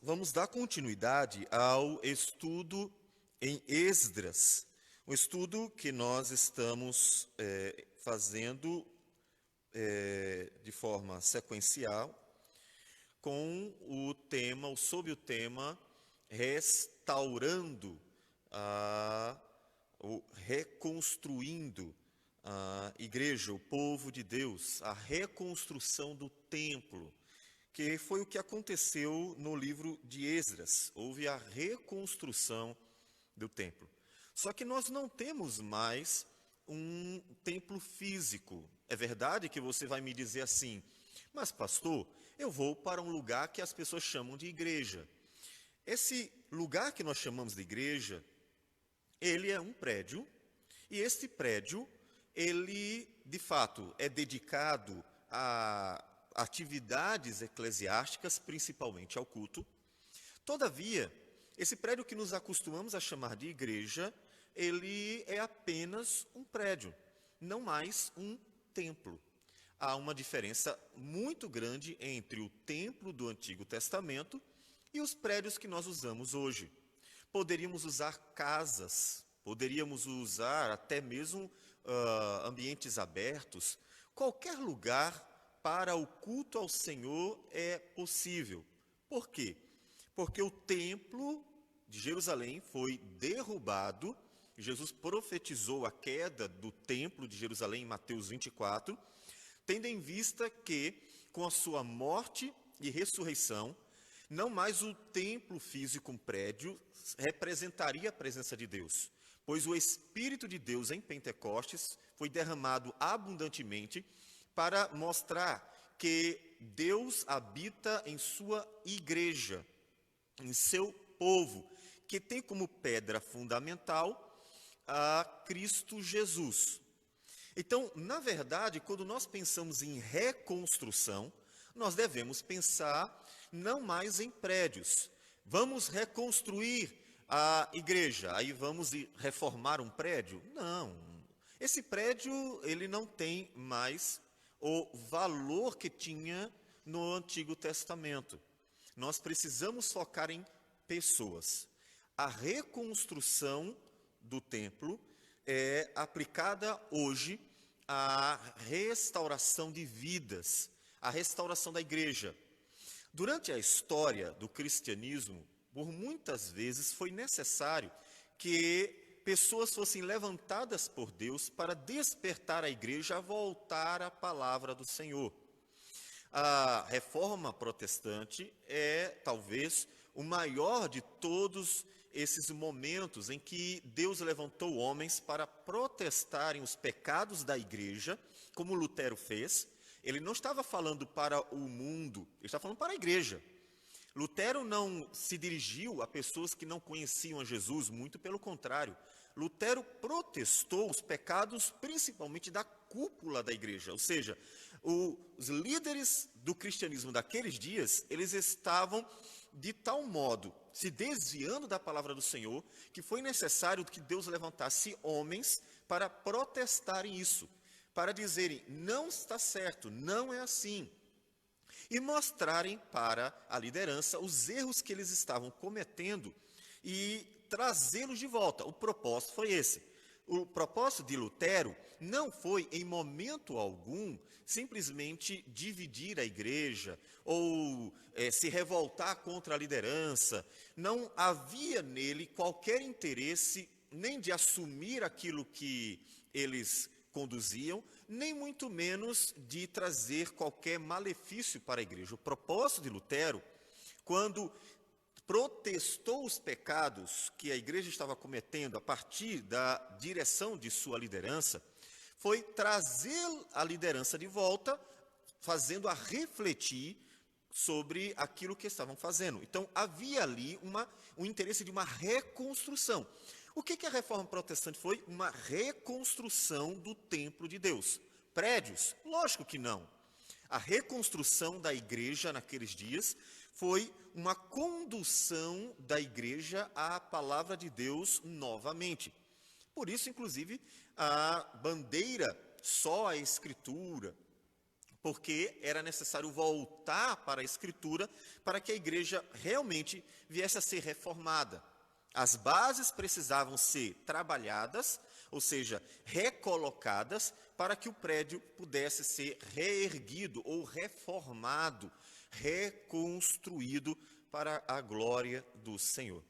vamos dar continuidade ao estudo em Esdras, um estudo que nós estamos fazendo de forma sequencial, sob o tema restaurando ou reconstruindo a igreja, o povo de Deus, a reconstrução do templo, que foi o que aconteceu no livro de Esdras. Houve a reconstrução do templo. Só que nós não temos mais um templo físico. É verdade que você vai me dizer assim, mas pastor, eu vou para um lugar que as pessoas chamam de igreja. Esse lugar que nós chamamos de igreja, ele é um prédio, e este prédio, ele de fato é dedicado a atividades eclesiásticas, principalmente ao culto. Todavia, esse prédio que nos acostumamos a chamar de igreja, ele é apenas um prédio, não mais um templo. Há uma diferença muito grande entre o templo do Antigo Testamento e os prédios que nós usamos hoje. Poderíamos usar casas, poderíamos usar até mesmo ambientes abertos. Qualquer lugar para o culto ao Senhor é possível. Por quê? Porque o templo de Jerusalém foi derrubado. Jesus profetizou a queda do templo de Jerusalém em Mateus 24, tendo em vista que, com a sua morte e ressurreição, não mais o templo físico, um prédio, representaria a presença de Deus, pois o Espírito de Deus em Pentecostes foi derramado abundantemente para mostrar que Deus habita em sua igreja, em seu povo, que tem como pedra fundamental a Cristo Jesus. Então, na verdade, quando nós pensamos em reconstrução, nós devemos pensar não mais em prédios. Vamos reconstruir a igreja, aí vamos reformar um prédio? Não. Esse prédio, ele não tem mais o valor que tinha no Antigo Testamento. Nós precisamos focar em pessoas. A reconstrução do templo é aplicada hoje à restauração de vidas, à restauração da igreja. Durante a história do cristianismo, por muitas vezes foi necessário que pessoas fossem levantadas por Deus para despertar a igreja a voltar à palavra do Senhor. A reforma protestante é talvez o maior de todos esses momentos em que Deus levantou homens para protestarem os pecados da igreja, como Lutero fez. Ele não estava falando para o mundo, ele estava falando para a igreja. Lutero não se dirigiu a pessoas que não conheciam a Jesus, muito pelo contrário. Lutero protestou os pecados, principalmente da cúpula da igreja, ou seja, os líderes do cristianismo daqueles dias, eles estavam de tal modo se desviando da palavra do Senhor, que foi necessário que Deus levantasse homens para protestarem isso, para dizerem, não está certo, não é assim, e mostrarem para a liderança os erros que eles estavam cometendo e trazê-los de volta. O propósito foi esse. O propósito de Lutero não foi, em momento algum, simplesmente dividir a igreja ou se revoltar contra a liderança. Não havia nele qualquer interesse nem de assumir aquilo que eles conduziam, nem muito menos de trazer qualquer malefício para a igreja. O propósito de Lutero, quando protestou os pecados que a igreja estava cometendo a partir da direção de sua liderança, foi trazer a liderança de volta, fazendo-a refletir sobre aquilo que estavam fazendo. Então, havia ali um interesse de uma reconstrução. O que a reforma protestante foi? Uma reconstrução do templo de Deus. Prédios? Lógico que não. A reconstrução da igreja naqueles dias foi uma condução da igreja à palavra de Deus novamente. Por isso, inclusive, a bandeira só a Escritura, porque era necessário voltar para a Escritura para que a igreja realmente viesse a ser reformada. As bases precisavam ser trabalhadas, ou seja, recolocadas, para que o prédio pudesse ser reerguido ou reformado, reconstruído para a glória do Senhor.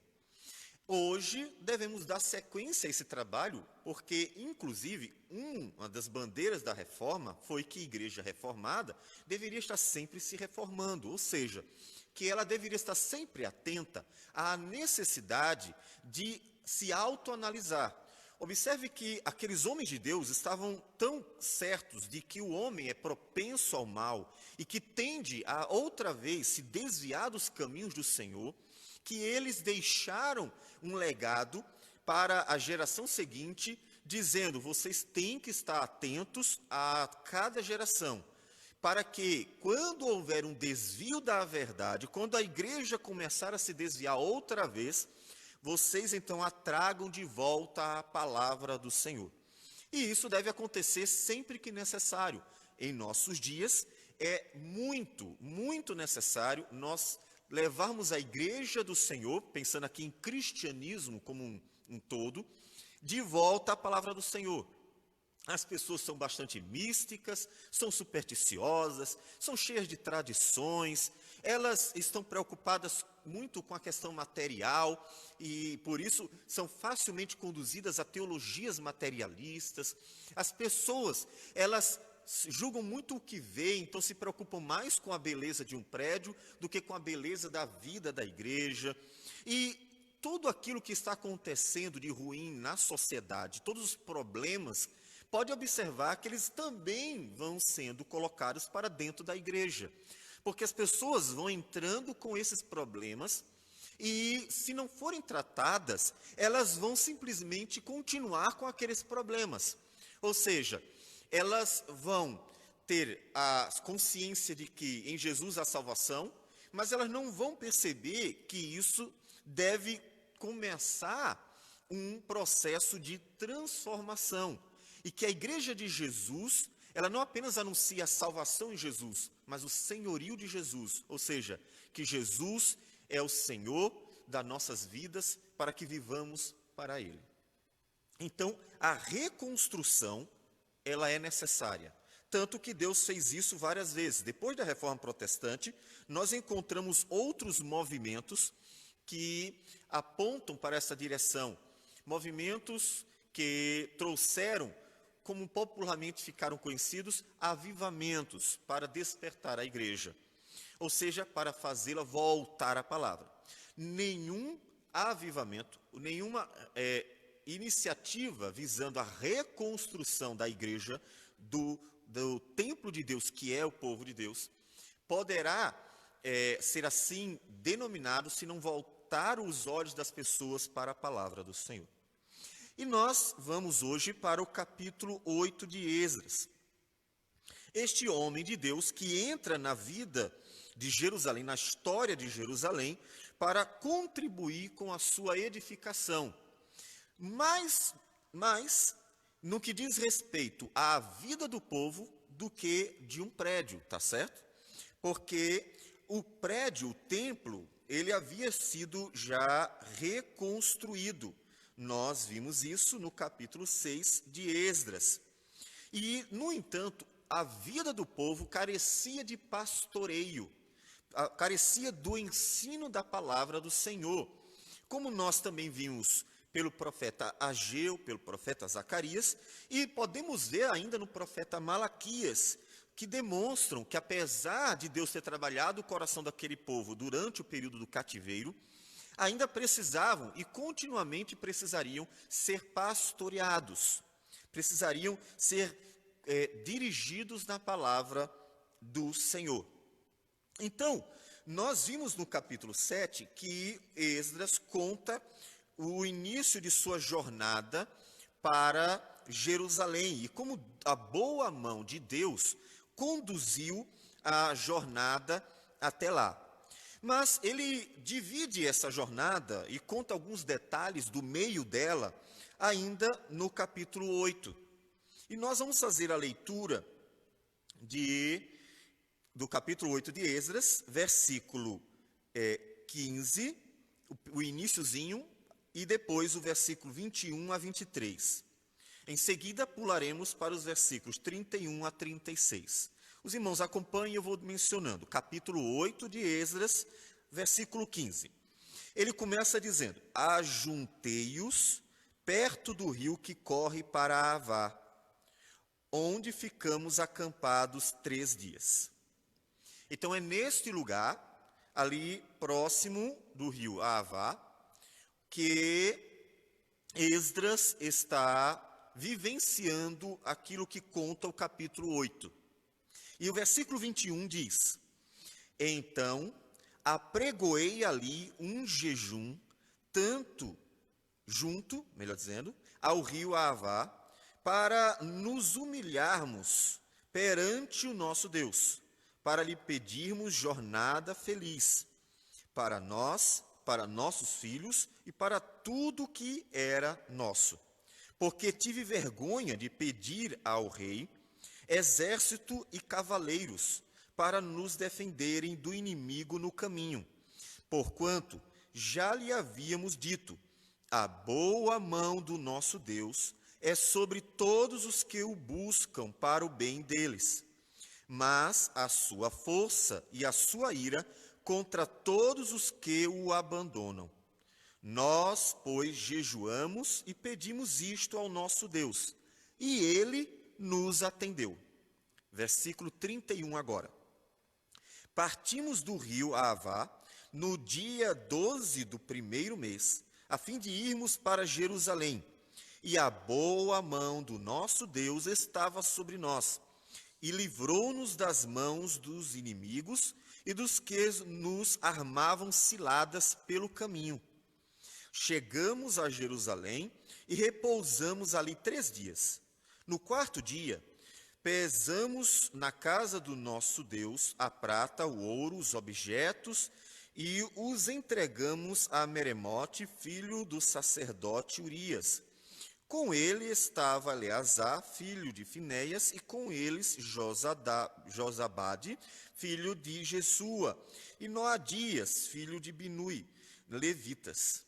Hoje devemos dar sequência a esse trabalho, porque, inclusive, uma das bandeiras da reforma foi que a igreja reformada deveria estar sempre se reformando, ou seja, que ela deveria estar sempre atenta à necessidade de se autoanalisar. Observe que aqueles homens de Deus estavam tão certos de que o homem é propenso ao mal e que tende a outra vez se desviar dos caminhos do Senhor, que eles deixaram um legado para a geração seguinte, dizendo: vocês têm que estar atentos a cada geração, para que, quando houver um desvio da verdade, quando a igreja começar a se desviar outra vez, vocês então a tragam de volta à palavra do Senhor. E isso deve acontecer sempre que necessário. Em nossos dias, é muito necessário nós levarmos a igreja do Senhor, pensando aqui em cristianismo como um todo, de volta à palavra do Senhor. As pessoas são bastante místicas, são supersticiosas, são cheias de tradições, elas estão preocupadas muito com a questão material e, por isso, são facilmente conduzidas a teologias materialistas. As pessoas, elas julgam muito o que veem, então se preocupam mais com a beleza de um prédio do que com a beleza da vida da igreja. E tudo aquilo que está acontecendo de ruim na sociedade, todos os problemas, pode observar que eles também vão sendo colocados para dentro da igreja. Porque as pessoas vão entrando com esses problemas e, se não forem tratadas, elas vão simplesmente continuar com aqueles problemas. Ou seja, elas vão ter a consciência de que em Jesus há salvação, mas elas não vão perceber que isso deve começar um processo de transformação. E que a igreja de Jesus, ela não apenas anuncia a salvação em Jesus, mas o senhorio de Jesus. Ou seja, que Jesus é o Senhor das nossas vidas para que vivamos para Ele. Então, a reconstrução, ela é necessária. Tanto que Deus fez isso várias vezes. Depois da Reforma Protestante, nós encontramos outros movimentos que apontam para essa direção. Movimentos que trouxeram, como popularmente ficaram conhecidos, avivamentos para despertar a igreja. Ou seja, para fazê-la voltar à palavra. Nenhum avivamento, nenhuma iniciativa visando a reconstrução da igreja, do templo de Deus, que é o povo de Deus, poderá ser assim denominado se não voltar os olhos das pessoas para a palavra do Senhor. E nós vamos hoje para o capítulo 8 de Esdras. Este homem de Deus que entra na vida de Jerusalém, na história de Jerusalém, para contribuir com a sua edificação. Mais no que diz respeito à vida do povo do que de um prédio, tá certo? Porque o prédio, o templo, ele havia sido já reconstruído. Nós vimos isso no capítulo 6 de Esdras. E, no entanto, a vida do povo carecia de pastoreio, carecia do ensino da palavra do Senhor. Como nós também vimos pelo profeta Ageu, pelo profeta Zacarias, e podemos ver ainda no profeta Malaquias, que demonstram que, apesar de Deus ter trabalhado o coração daquele povo durante o período do cativeiro, ainda precisavam e continuamente precisariam ser pastoreados, precisariam ser dirigidos na palavra do Senhor. Então, nós vimos no capítulo 7 que Esdras conta o início de sua jornada para Jerusalém e como a boa mão de Deus conduziu a jornada até lá. Mas ele divide essa jornada e conta alguns detalhes do meio dela ainda no capítulo 8. E nós vamos fazer a leitura de do capítulo 8 de Esdras, versículo 15, o iniciozinho, e depois o versículo 21 a 23. Em seguida, pularemos para os versículos 31 a 36. Os irmãos acompanhem, eu vou mencionando. Capítulo 8 de Esdras, versículo 15. Ele começa dizendo: ajuntei-os perto do rio que corre para Avá, onde ficamos acampados 3 dias. Então é neste lugar, ali próximo do rio Avá, que Esdras está vivenciando aquilo que conta o capítulo 8. E o versículo 21 diz: então apregoei ali um jejum, melhor dizendo, ao rio Avá, para nos humilharmos perante o nosso Deus, para lhe pedirmos jornada feliz, para nós, para nossos filhos e para tudo que era nosso. Porque tive vergonha de pedir ao rei exército e cavaleiros para nos defenderem do inimigo no caminho, porquanto já lhe havíamos dito: a boa mão do nosso Deus é sobre todos os que o buscam para o bem deles, mas a sua força e a sua ira contra todos os que o abandonam. Nós, pois, jejuamos e pedimos isto ao nosso Deus, e ele nos atendeu. Versículo 31 agora. Partimos do rio Avá no dia 12 do primeiro mês, a fim de irmos para Jerusalém. E a boa mão do nosso Deus estava sobre nós, e livrou-nos das mãos dos inimigos e dos que nos armavam ciladas pelo caminho. Chegamos a Jerusalém e repousamos ali 3 dias. No 4º dia, pesamos na casa do nosso Deus a prata, o ouro, os objetos, e os entregamos a Meremote, filho do sacerdote Urias. Com ele estava Eleazar, filho de Finéias, e com eles Josabade, filho de Jesua, e Noadias, filho de Binui, levitas.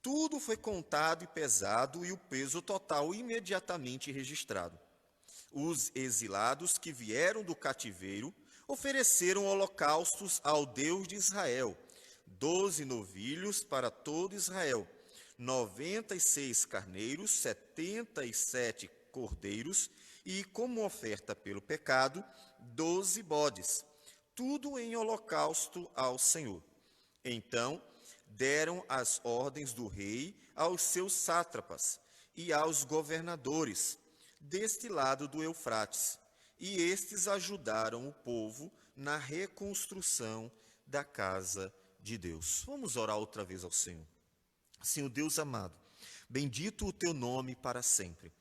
Tudo foi contado e pesado, e o peso total imediatamente registrado. Os exilados que vieram do cativeiro ofereceram holocaustos ao Deus de Israel, 12 novilhos para todo Israel, 96 carneiros, 77 cordeiros e, como oferta pelo pecado, 12 bodes, tudo em holocausto ao Senhor. Então deram as ordens do rei aos seus sátrapas e aos governadores deste lado do Eufrates, e estes ajudaram o povo na reconstrução da casa de Deus. Vamos orar outra vez ao Senhor. Senhor Deus amado, bendito o teu nome para sempre,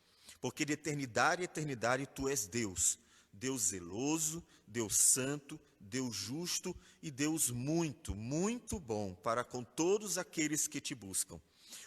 porque de eternidade a eternidade tu és Deus, Deus zeloso, Deus santo, Deus justo e Deus muito, muito bom para com todos aqueles que te buscam.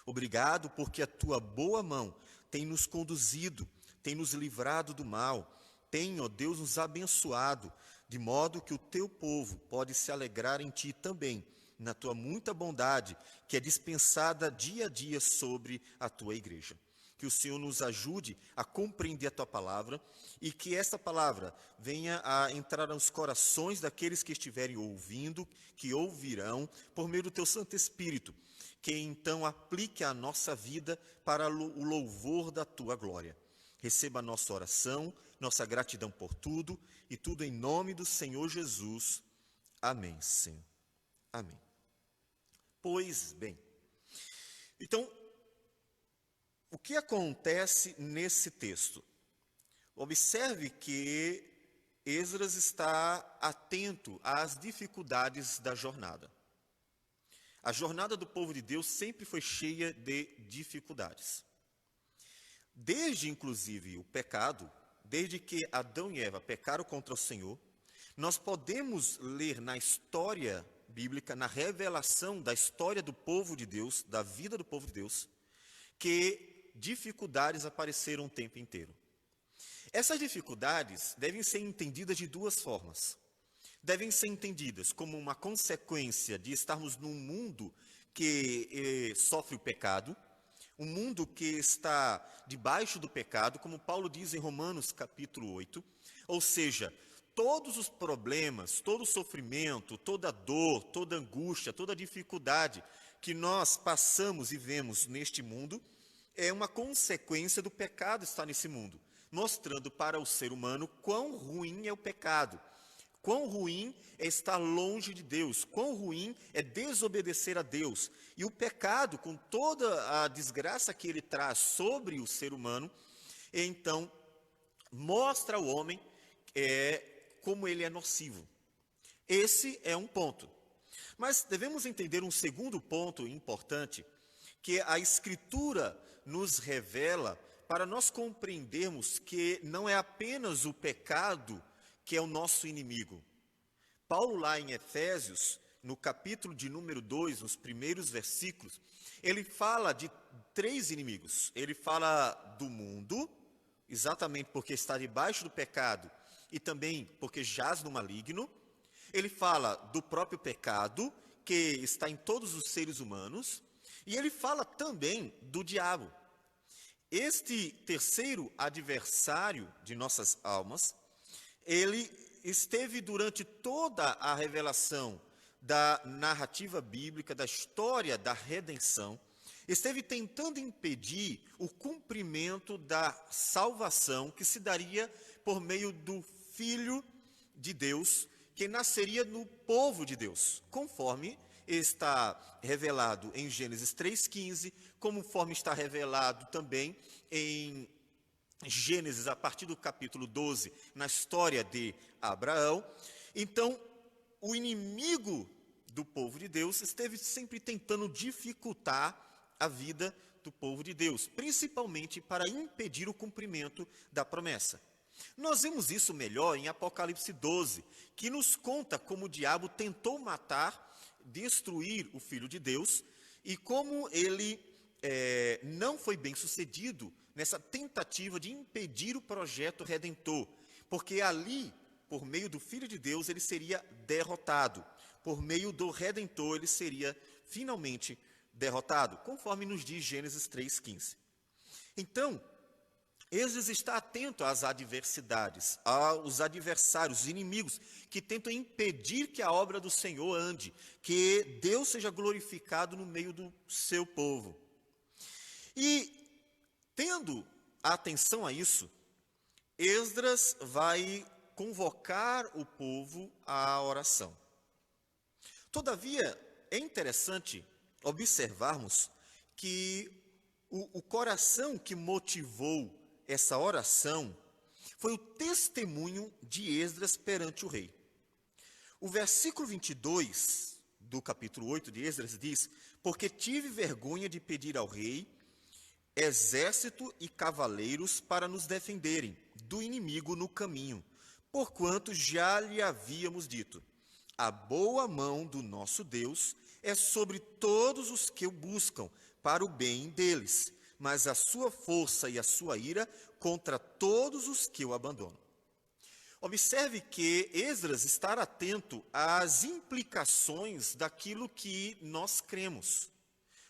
Obrigado porque a tua boa mão tem nos conduzido, tem nos livrado do mal, tem, ó Deus, nos abençoado, de modo que o teu povo pode se alegrar em ti também, na tua muita bondade, que é dispensada dia a dia sobre a tua igreja. Que o Senhor nos ajude a compreender a tua palavra e que esta palavra venha a entrar nos corações daqueles que estiverem ouvindo, que ouvirão, por meio do teu Santo Espírito, que então aplique a nossa vida para o louvor da tua glória. Receba a nossa oração, nossa gratidão por tudo, e tudo em nome do Senhor Jesus. Amém, Senhor. Amém. Pois bem, então, o que acontece nesse texto? Observe que Esdras está atento às dificuldades da jornada. A jornada do povo de Deus sempre foi cheia de dificuldades. Desde, inclusive, o pecado, desde que Adão e Eva pecaram contra o Senhor, nós podemos ler na história bíblica, na revelação da história do povo de Deus, da vida do povo de Deus, que dificuldades apareceram o tempo inteiro. Essas dificuldades devem ser entendidas de duas formas. devem ser entendidas como uma consequência de estarmos num mundo que sofre o pecado, um mundo que está debaixo do pecado, como Paulo diz em Romanos capítulo 8, ou seja, todos os problemas, todo o sofrimento, toda dor, toda angústia, toda dificuldade que nós passamos e vemos neste mundo, é uma consequência do pecado estar nesse mundo, mostrando para o ser humano quão ruim é o pecado, quão ruim é estar longe de Deus, quão ruim é desobedecer a Deus. E o pecado, com toda a desgraça que ele traz sobre o ser humano, então mostra ao homem como ele é nocivo. Esse é um ponto. Mas devemos entender um segundo ponto importante, que a Escritura nos revela para nós compreendermos que não é apenas o pecado que é o nosso inimigo. Paulo, lá em Efésios, no capítulo de número 2, nos primeiros versículos, ele fala de 3 inimigos. Ele fala do mundo, exatamente porque está debaixo do pecado e também porque jaz no maligno. Ele fala do próprio pecado, que está em todos os seres humanos. E ele fala também do diabo. Este terceiro adversário de nossas almas, ele esteve durante toda a revelação da narrativa bíblica, da história da redenção, esteve tentando impedir o cumprimento da salvação que se daria por meio do Filho de Deus, que nasceria no povo de Deus, conforme está revelado em Gênesis 3,15, conforme está revelado também em Gênesis, a partir do capítulo 12, na história de Abraão. Então, o inimigo do povo de Deus esteve sempre tentando dificultar a vida do povo de Deus, principalmente para impedir o cumprimento da promessa. Nós vemos isso melhor em Apocalipse 12, que nos conta como o diabo tentou matar, destruir o Filho de Deus, e como ele não foi bem sucedido nessa tentativa de impedir o projeto redentor, porque ali, por meio do Filho de Deus, ele seria derrotado, por meio do Redentor, ele seria finalmente derrotado, conforme nos diz Gênesis 3,15. Então, Esdras está atento às adversidades, aos adversários, os inimigos, que tentam impedir que a obra do Senhor ande, que Deus seja glorificado no meio do seu povo. E, tendo atenção a isso, Esdras vai convocar o povo à oração. Todavia, é interessante observarmos que o coração que motivou essa oração foi o testemunho de Esdras perante o rei. O versículo 22 do capítulo 8 de Esdras diz: porque tive vergonha de pedir ao rei exército e cavaleiros para nos defenderem do inimigo no caminho, porquanto já lhe havíamos dito: a boa mão do nosso Deus é sobre todos os que o buscam para o bem deles, mas a sua força e a sua ira contra todos os que o abandonam. Observe que Esdras está atento às implicações daquilo que nós cremos.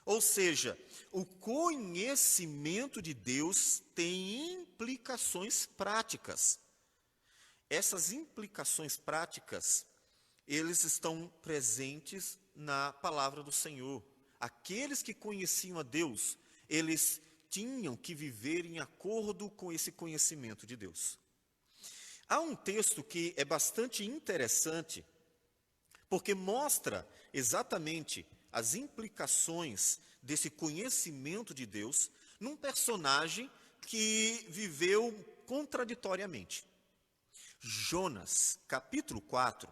Ou seja, o conhecimento de Deus tem implicações práticas. Essas implicações práticas, eles estão presentes na palavra do Senhor. Aqueles que conheciam a Deus, eles tinham que viver em acordo com esse conhecimento de Deus. Há um texto que é bastante interessante, porque mostra exatamente as implicações desse conhecimento de Deus num personagem que viveu contraditoriamente. Jonas, capítulo 4,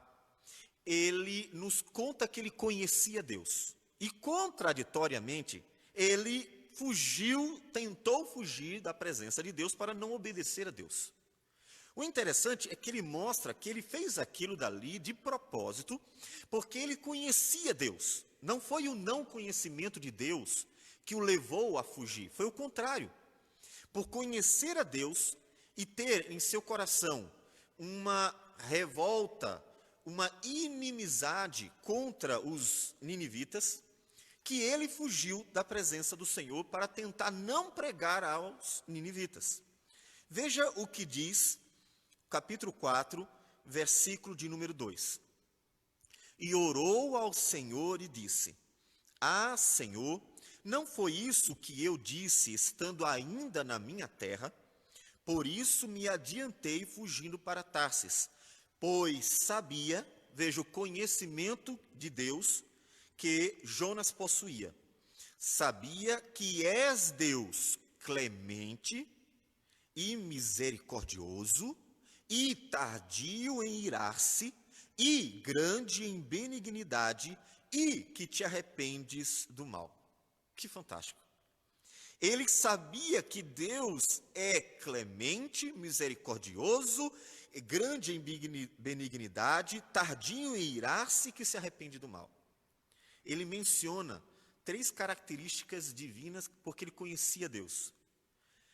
ele nos conta que ele conhecia Deus. E, contraditoriamente, ele tentou fugir da presença de Deus para não obedecer a Deus. O interessante é que ele mostra que ele fez aquilo dali de propósito, porque ele conhecia Deus. Não foi o não conhecimento de Deus que o levou a fugir, foi o contrário. Por conhecer a Deus e ter em seu coração uma revolta, uma inimizade contra os ninivitas, que ele fugiu da presença do Senhor para tentar não pregar aos ninivitas. Veja o que diz capítulo 4, versículo de número 2. E orou ao Senhor e disse: Ah, Senhor, não foi isso que eu disse estando ainda na minha terra? Por isso me adiantei fugindo para Tarsis, pois sabia, veja o conhecimento de Deus que Jonas possuía. Sabia que és Deus clemente e misericordioso, e tardio em irar-se, e grande em benignidade, e que te arrependes do mal. Que fantástico. Ele sabia que Deus é clemente, misericordioso, grande em benignidade, tardio em irar-se, que se arrepende do mal. Ele menciona 3 características divinas porque ele conhecia Deus.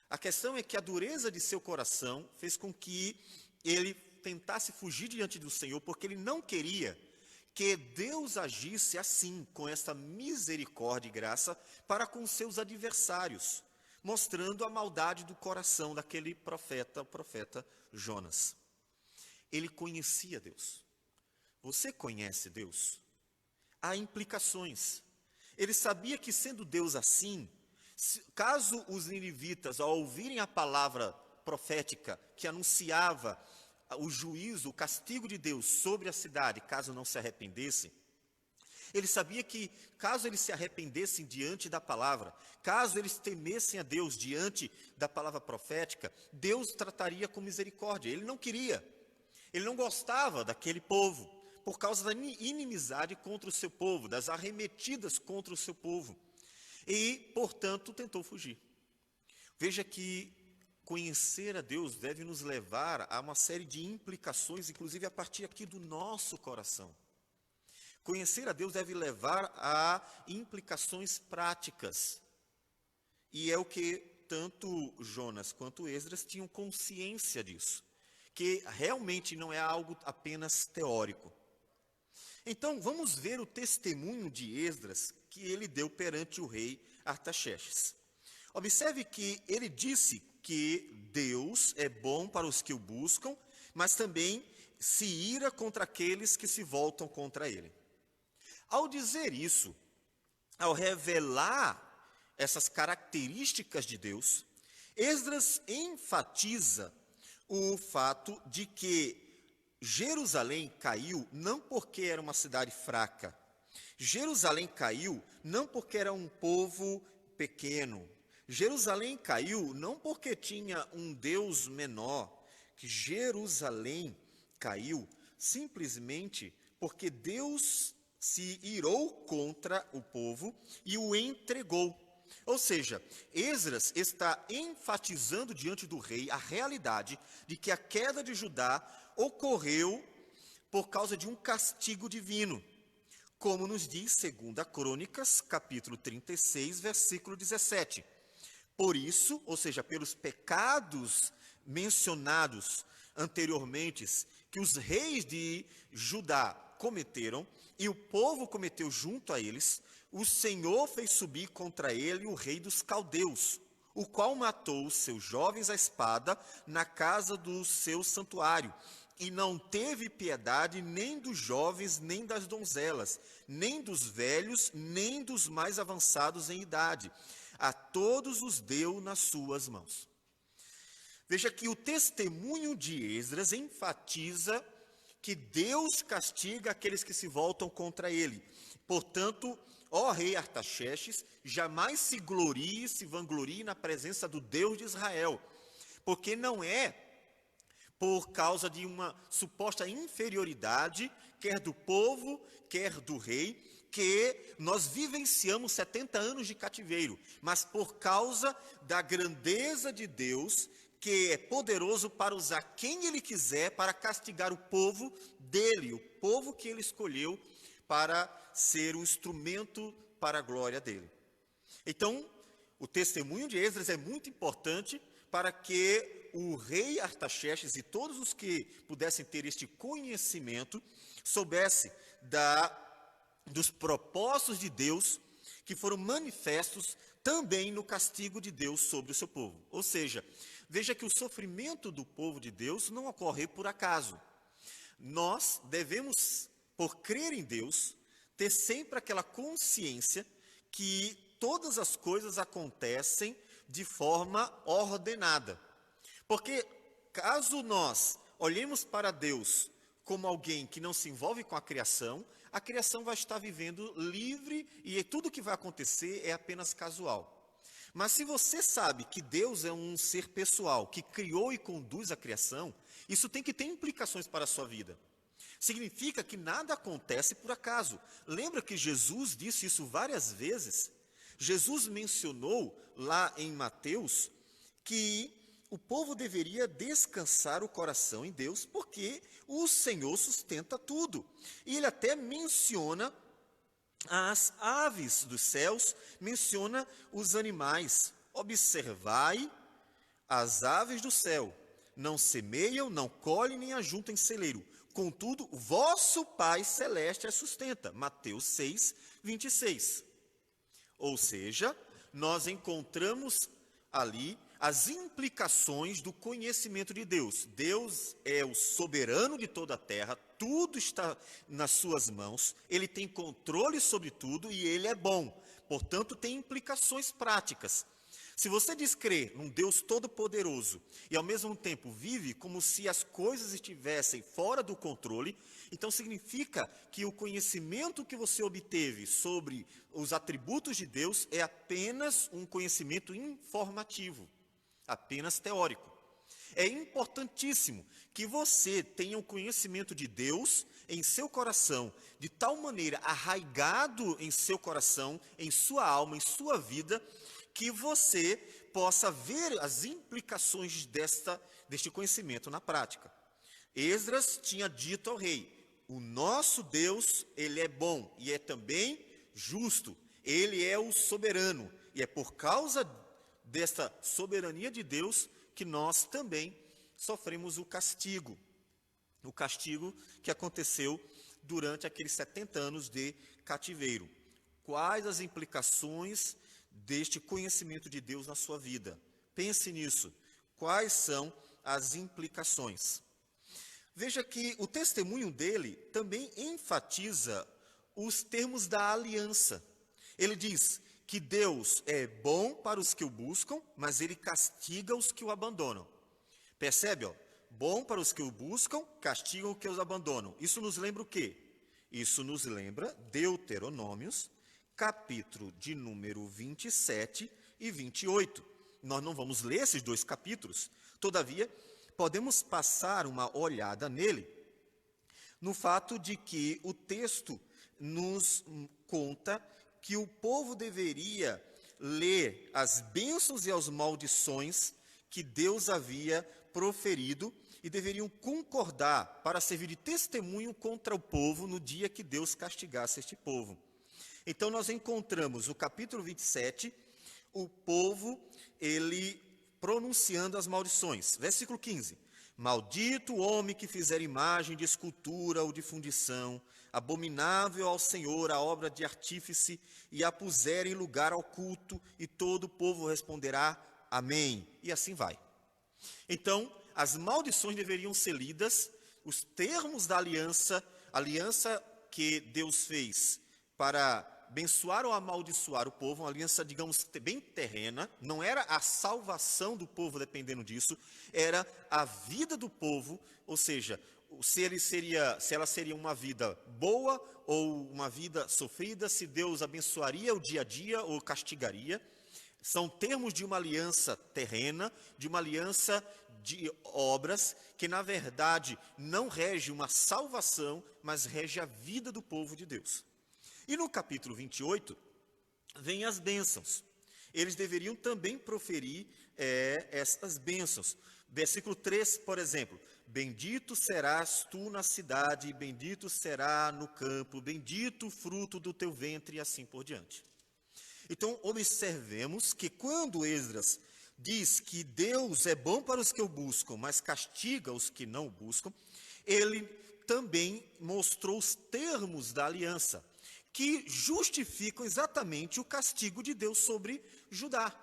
A questão é que a dureza de seu coração fez com que ele tentasse fugir diante do Senhor, porque ele não queria que Deus agisse assim, com essa misericórdia e graça, para com seus adversários, mostrando a maldade do coração daquele profeta, o profeta Jonas. Ele conhecia Deus. Você conhece Deus? Há implicações. Ele sabia que, sendo Deus assim, caso os ninivitas, ao ouvirem a palavra profética que anunciava o juízo, o castigo de Deus sobre a cidade, caso não se arrependessem, ele sabia que, caso eles se arrependessem diante da palavra, caso eles temessem a Deus diante da palavra profética, Deus trataria com misericórdia. Ele não queria, ele não gostava daquele povo, por causa da inimizade contra o seu povo, das arremetidas contra o seu povo. E, portanto, tentou fugir. Veja que conhecer a Deus deve nos levar a uma série de implicações, inclusive a partir aqui do nosso coração. Conhecer a Deus deve levar a implicações práticas. E é o que tanto Jonas quanto Esdras tinham consciência disso, que realmente não é algo apenas teórico. Então, vamos ver o testemunho de Esdras que ele deu perante o rei Artaxerxes. Observe que ele disse que Deus é bom para os que o buscam, mas também se ira contra aqueles que se voltam contra ele. Ao dizer isso, ao revelar essas características de Deus, Esdras enfatiza o fato de que Jerusalém caiu não porque era uma cidade fraca. Jerusalém caiu não porque era um povo pequeno. Jerusalém caiu não porque tinha um Deus menor. Que Jerusalém caiu simplesmente porque Deus se irou contra o povo e o entregou. Ou seja, Esdras está enfatizando diante do rei a realidade de que a queda de Judá ocorreu por causa de um castigo divino, como nos diz 2 Crônicas, capítulo 36, versículo 17. Por isso, ou seja, pelos pecados mencionados anteriormente, que os reis de Judá cometeram, e o povo cometeu junto a eles, o Senhor fez subir contra ele o rei dos caldeus, o qual matou os seus jovens à espada na casa do seu santuário, e não teve piedade nem dos jovens, nem das donzelas, nem dos velhos, nem dos mais avançados em idade. A todos os deu nas suas mãos. Veja que o testemunho de Esdras enfatiza que Deus castiga aqueles que se voltam contra ele. Portanto, ó rei Artaxerxes, jamais se glorie, se vanglorie na presença do Deus de Israel, porque não é por causa de uma suposta inferioridade, quer do povo, quer do rei, que nós vivenciamos 70 anos de cativeiro, mas por causa da grandeza de Deus, que é poderoso para usar quem Ele quiser para castigar o povo dele, o povo que Ele escolheu para ser um instrumento para a glória dele. Então, o testemunho de Esdras é muito importante, para que o rei Artaxerxes e todos os que pudessem ter este conhecimento soubesse dos propósitos de Deus que foram manifestos também no castigo de Deus sobre o seu povo. Ou seja, veja que o sofrimento do povo de Deus não ocorre por acaso. Nós devemos, por crer em Deus, ter sempre aquela consciência que todas as coisas acontecem de forma ordenada. Porque caso nós olhemos para Deus como alguém que não se envolve com a criação vai estar vivendo livre e tudo que vai acontecer é apenas casual. Mas se você sabe que Deus é um ser pessoal, que criou e conduz a criação, isso tem que ter implicações para a sua vida. Significa que nada acontece por acaso. Lembra que Jesus disse isso várias vezes? Jesus mencionou lá em Mateus que o povo deveria descansar o coração em Deus, porque o Senhor sustenta tudo. E ele até menciona as aves dos céus, menciona os animais. Observai as aves do céu, não semeiam, não colhem, nem ajuntam em celeiro. Contudo, o vosso Pai Celeste as sustenta. Mateus 6, 26. Ou seja, nós encontramos ali as implicações do conhecimento de Deus. Deus é o soberano de toda a terra, tudo está nas suas mãos, ele tem controle sobre tudo e ele é bom. Portanto, tem implicações práticas. Se você diz crer num Deus todo-poderoso e ao mesmo tempo vive como se as coisas estivessem fora do controle, então significa que o conhecimento que você obteve sobre os atributos de Deus é apenas um conhecimento informativo, apenas teórico. É importantíssimo que você tenha o conhecimento de Deus em seu coração, de tal maneira arraigado em seu coração, em sua alma, em sua vida, que você possa ver as implicações deste conhecimento na prática. Esdras tinha dito ao rei: o nosso Deus, ele é bom e é também justo, ele é o soberano, e é por causa desta soberania de Deus que nós também sofremos o castigo que aconteceu durante aqueles 70 anos de cativeiro. Quais as implicações deste conhecimento de Deus na sua vida? Pense nisso. Quais são as implicações? Veja que o testemunho dele também enfatiza os termos da aliança. Ele diz que Deus é bom para os que o buscam, mas ele castiga os que o abandonam. Percebe? Bom para os que o buscam, castigam os que os abandonam. Isso nos lembra o quê? Isso nos lembra Deuteronômios, capítulo de número 27 e 28. Nós não vamos ler esses dois capítulos, todavia, podemos passar uma olhada nele, no fato de que o texto nos conta que o povo deveria ler as bênçãos e as maldições que Deus havia proferido e deveriam concordar para servir de testemunho contra o povo no dia que Deus castigasse este povo. Então nós encontramos no capítulo 27, o povo, ele pronunciando as maldições. Versículo 15. Maldito o homem que fizer imagem de escultura ou de fundição, abominável ao Senhor a obra de artífice, e a puser em lugar oculto, e todo o povo responderá, amém. E assim vai. Então, as maldições deveriam ser lidas, os termos da aliança que Deus fez para abençoar ou amaldiçoar o povo, uma aliança, digamos, bem terrena, não era a salvação do povo dependendo disso, era a vida do povo, ou seja, se ela seria uma vida boa ou uma vida sofrida, se Deus abençoaria o dia a dia ou castigaria. São termos de uma aliança terrena, de uma aliança de obras, que na verdade não rege uma salvação, mas rege a vida do povo de Deus. E no capítulo 28, vem as bênçãos. Eles deveriam também proferir essas bênçãos. Versículo 3, por exemplo: bendito serás tu na cidade, e bendito será no campo, bendito o fruto do teu ventre, e assim por diante. Então, observemos que quando Esdras diz que Deus é bom para os que o buscam, mas castiga os que não o buscam, ele também mostrou os termos da aliança, que justificam exatamente o castigo de Deus sobre Judá.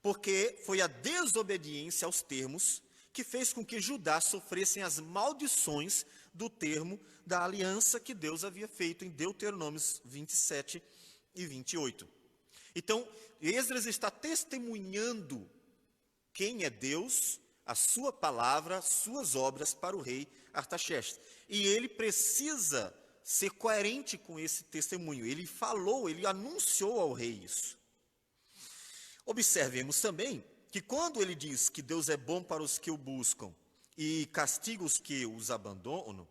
Porque foi a desobediência aos termos que fez com que Judá sofressem as maldições do termo da aliança que Deus havia feito em Deuteronômios 27 e 28. Então, Esdras está testemunhando quem é Deus, a sua palavra, suas obras para o rei Artaxerxes. E ele precisa ser coerente com esse testemunho. Ele falou, ele anunciou ao rei isso. Observemos também que quando ele diz que Deus é bom para os que o buscam e castiga os que os abandonam,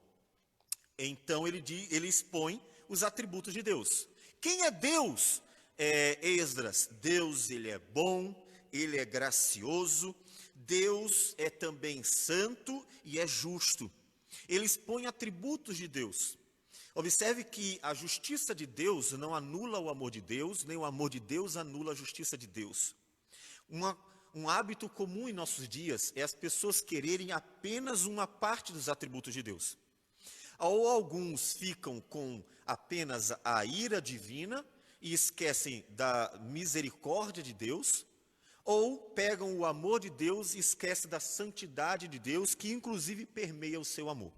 então ele expõe os atributos de Deus. Quem é Deus? Esdras. Deus, ele é bom, ele é gracioso, Deus é também santo e é justo. Ele expõe atributos de Deus. Observe que a justiça de Deus não anula o amor de Deus, nem o amor de Deus anula a justiça de Deus. Um hábito comum em nossos dias é as pessoas quererem apenas uma parte dos atributos de Deus. Ou alguns ficam com apenas a ira divina e esquecem da misericórdia de Deus, ou pegam o amor de Deus e esquecem da santidade de Deus, que inclusive permeia o seu amor.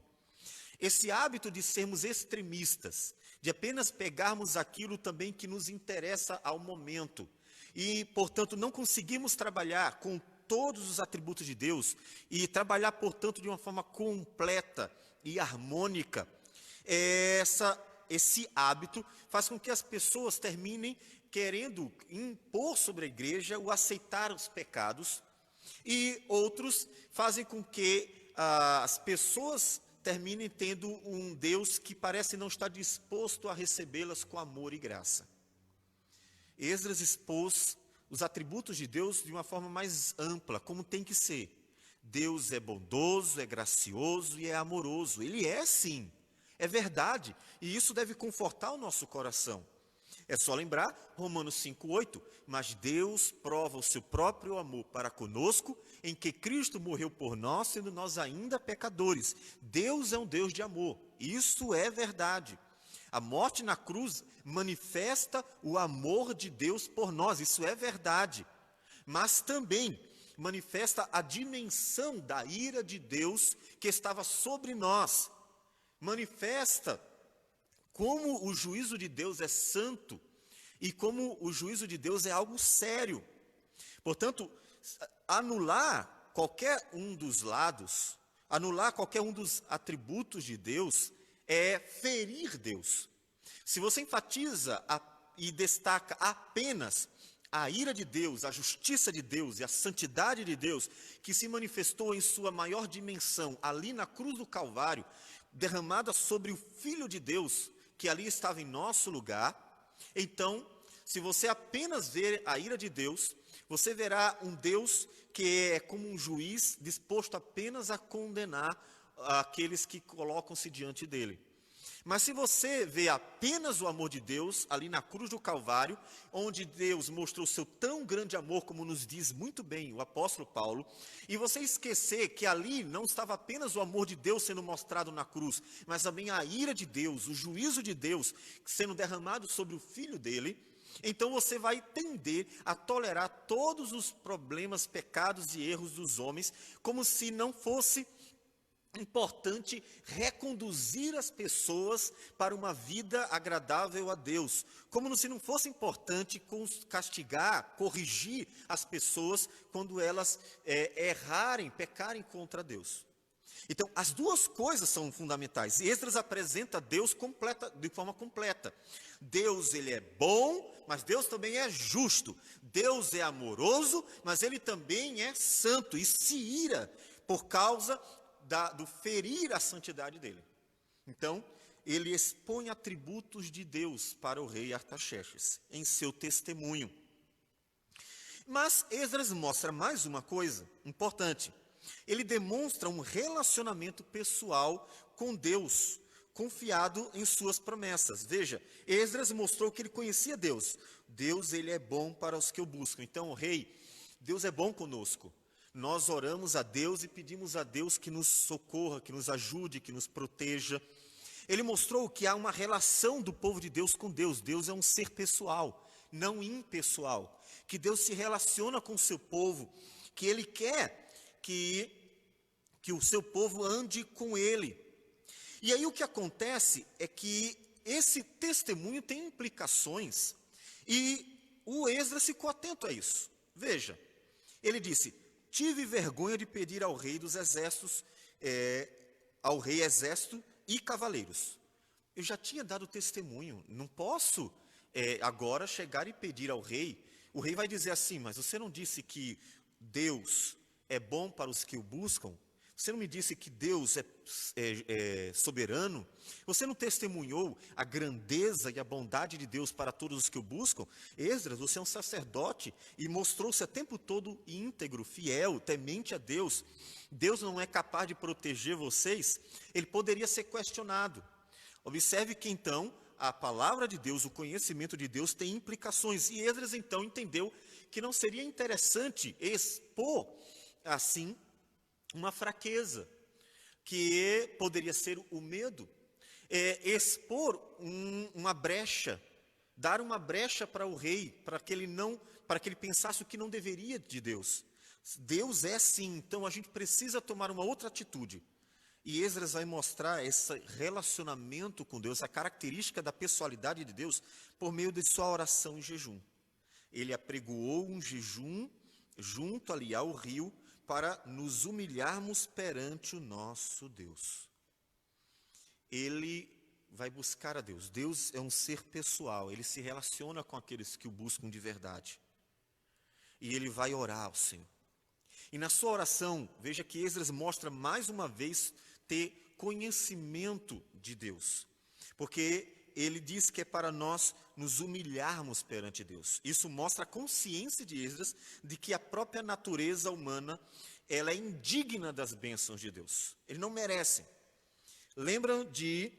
Esse hábito de sermos extremistas, de apenas pegarmos aquilo também que nos interessa ao momento, e, portanto, não conseguimos trabalhar com todos os atributos de Deus, e trabalhar, portanto, de uma forma completa e harmônica, esse hábito faz com que as pessoas terminem querendo impor sobre a igreja o aceitar os pecados, e outros fazem com que as pessoas terminem tendo um Deus que parece não estar disposto a recebê-las com amor e graça. Esdras expôs os atributos de Deus de uma forma mais ampla, como tem que ser. Deus é bondoso, é gracioso e é amoroso. Ele é sim, é verdade, e isso deve confortar o nosso coração. É só lembrar Romanos 5,8, mas Deus prova o seu próprio amor para conosco, em que Cristo morreu por nós, sendo nós ainda pecadores. Deus é um Deus de amor, isso é verdade. A morte na cruz manifesta o amor de Deus por nós, isso é verdade. Mas também manifesta a dimensão da ira de Deus que estava sobre nós. Manifesta como o juízo de Deus é santo e como o juízo de Deus é algo sério. Portanto, anular qualquer um dos lados, anular qualquer um dos atributos de Deus é ferir Deus. Se você enfatiza e destaca apenas a ira de Deus, a justiça de Deus e a santidade de Deus, que se manifestou em sua maior dimensão ali na cruz do Calvário, derramada sobre o Filho de Deus, que ali estava em nosso lugar, então, se você apenas ver a ira de Deus, você verá um Deus que é como um juiz disposto apenas a condenar aqueles que colocam-se diante dele. Mas se você vê apenas o amor de Deus ali na cruz do Calvário, onde Deus mostrou seu tão grande amor, como nos diz muito bem o apóstolo Paulo, e você esquecer que ali não estava apenas o amor de Deus sendo mostrado na cruz, mas também a ira de Deus, o juízo de Deus sendo derramado sobre o Filho dele, então você vai tender a tolerar todos os problemas, pecados e erros dos homens, como se não fosse importante reconduzir as pessoas para uma vida agradável a Deus, como se não fosse importante castigar, corrigir as pessoas quando elas errarem, pecarem contra Deus. Então, as duas coisas são fundamentais. Esdras apresenta Deus de forma completa. Deus, ele é bom, mas Deus também é justo. Deus é amoroso, mas ele também é santo e se ira por causa do ferir a santidade dele. Então, ele expõe atributos de Deus para o rei Artaxerxes em seu testemunho. Mas Esdras mostra mais uma coisa importante. Ele demonstra um relacionamento pessoal com Deus, confiado em suas promessas. Veja, Esdras mostrou que ele conhecia Deus. Deus, ele é bom para os que o buscam. Então, o rei Deus é bom conosco. Nós oramos a Deus e pedimos a Deus que nos socorra, que nos ajude, que nos proteja. Ele mostrou que há uma relação do povo de Deus com Deus. Deus é um ser pessoal, não impessoal. Que Deus se relaciona com o seu povo, que Ele quer que o seu povo ande com Ele. E aí o que acontece é que esse testemunho tem implicações e o Esdras ficou atento a isso. Veja, ele disse: tive vergonha de pedir ao rei dos exércitos, ao rei exército e cavaleiros. Eu já tinha dado testemunho, não posso agora chegar e pedir ao rei. O rei vai dizer assim: mas você não disse que Deus é bom para os que o buscam? Você não me disse que Deus é soberano? Você não testemunhou a grandeza e a bondade de Deus para todos os que o buscam? Esdras, você é um sacerdote e mostrou-se o tempo todo íntegro, fiel, temente a Deus. Deus não é capaz de proteger vocês? Ele poderia ser questionado. Observe que então a palavra de Deus, o conhecimento de Deus tem implicações. E Esdras então entendeu que não seria interessante expor assim uma fraqueza, que poderia ser o medo, expor uma brecha, dar uma brecha para o rei, para que ele pensasse o que não deveria de Deus. Deus é sim, então a gente precisa tomar uma outra atitude. E Esdras vai mostrar esse relacionamento com Deus, a característica da pessoalidade de Deus, por meio de sua oração e jejum. Ele apregoou um jejum junto ali ao rio, para nos humilharmos perante o nosso Deus. Ele vai buscar a Deus. Deus é um ser pessoal, ele se relaciona com aqueles que o buscam de verdade. E ele vai orar ao Senhor. E na sua oração, veja que Esdras mostra mais uma vez ter conhecimento de Deus. Porque ele diz que é para nós nos humilharmos perante Deus. Isso mostra a consciência de Esdras de que a própria natureza humana, ela é indigna das bênçãos de Deus. Ele não merece. Lembram de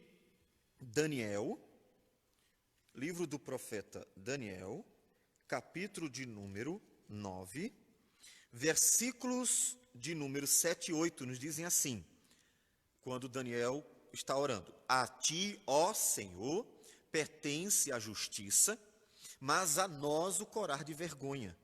Daniel, livro do profeta Daniel, capítulo de número 9, versículos de número 7 e 8, nos dizem assim, quando Daniel está orando: a ti, ó Senhor, pertence a justiça, mas a nós o corar de vergonha,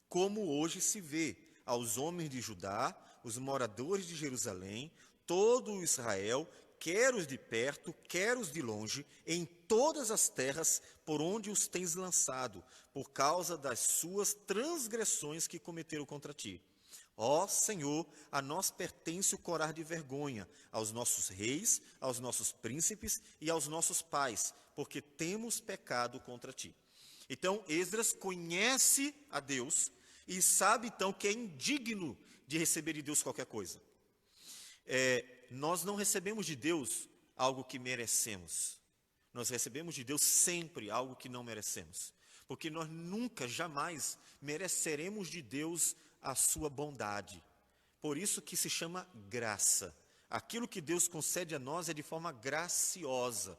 como hoje se vê aos homens de Judá, os moradores de Jerusalém, todo o Israel, quer os de perto, quer os de longe, em todas as terras por onde os tens lançado, por causa das suas transgressões que cometeram contra ti. Ó Senhor, a nós pertence o corar de vergonha, aos nossos reis, aos nossos príncipes e aos nossos pais, porque temos pecado contra ti. Então, Esdras conhece a Deus e sabe então que é indigno de receber de Deus qualquer coisa. Nós não recebemos de Deus algo que merecemos. Nós recebemos de Deus sempre algo que não merecemos. Porque nós nunca, jamais mereceremos de Deus a sua bondade. Por isso que se chama graça. Aquilo que Deus concede a nós é de forma graciosa.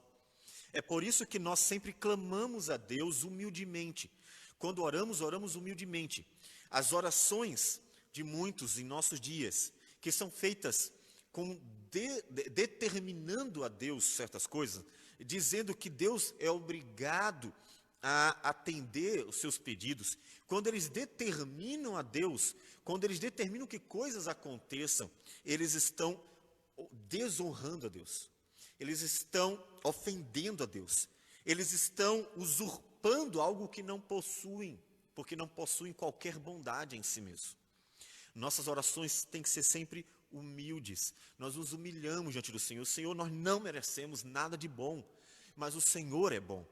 É por isso que nós sempre clamamos a Deus humildemente. Quando oramos, oramos humildemente. As orações de muitos em nossos dias, que são feitas determinando a Deus certas coisas, dizendo que Deus é obrigado a atender os seus pedidos, quando eles determinam a Deus, quando eles determinam que coisas aconteçam, eles estão desonrando a Deus, eles estão ofendendo a Deus, eles estão usurpando algo que não possuem, porque não possuem qualquer bondade em si mesmo. Nossas orações têm que ser sempre humildes, nós nos humilhamos diante do Senhor. Senhor, nós não merecemos nada de bom, mas o Senhor é bom.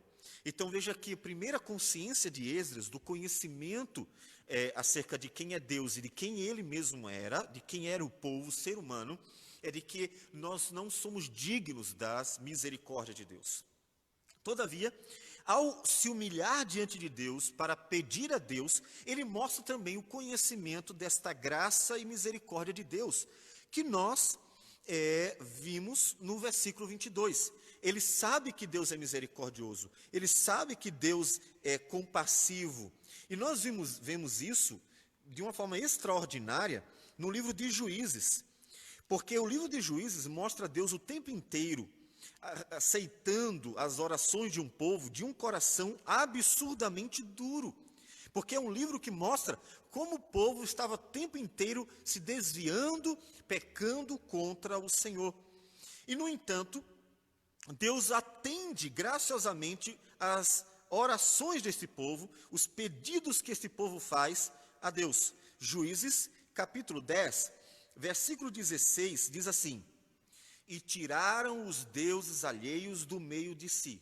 Então veja que a primeira consciência de Esdras, do conhecimento acerca de quem é Deus e de quem ele mesmo era, de quem era o povo, o ser humano, é de que nós não somos dignos das misericórdias de Deus. Todavia, ao se humilhar diante de Deus para pedir a Deus, ele mostra também o conhecimento desta graça e misericórdia de Deus, que nós vimos no versículo 22. Ele sabe que Deus é misericordioso, ele sabe que Deus é compassivo. E nós vemos isso de uma forma extraordinária no livro de Juízes, porque o livro de Juízes mostra Deus o tempo inteiro aceitando as orações de um povo de um coração absurdamente duro, porque é um livro que mostra como o povo estava o tempo inteiro se desviando, pecando contra o Senhor. E, no entanto, Deus atende graciosamente as orações desse povo, os pedidos que esse povo faz a Deus. Juízes, capítulo 10, versículo 16, diz assim: e tiraram os deuses alheios do meio de si,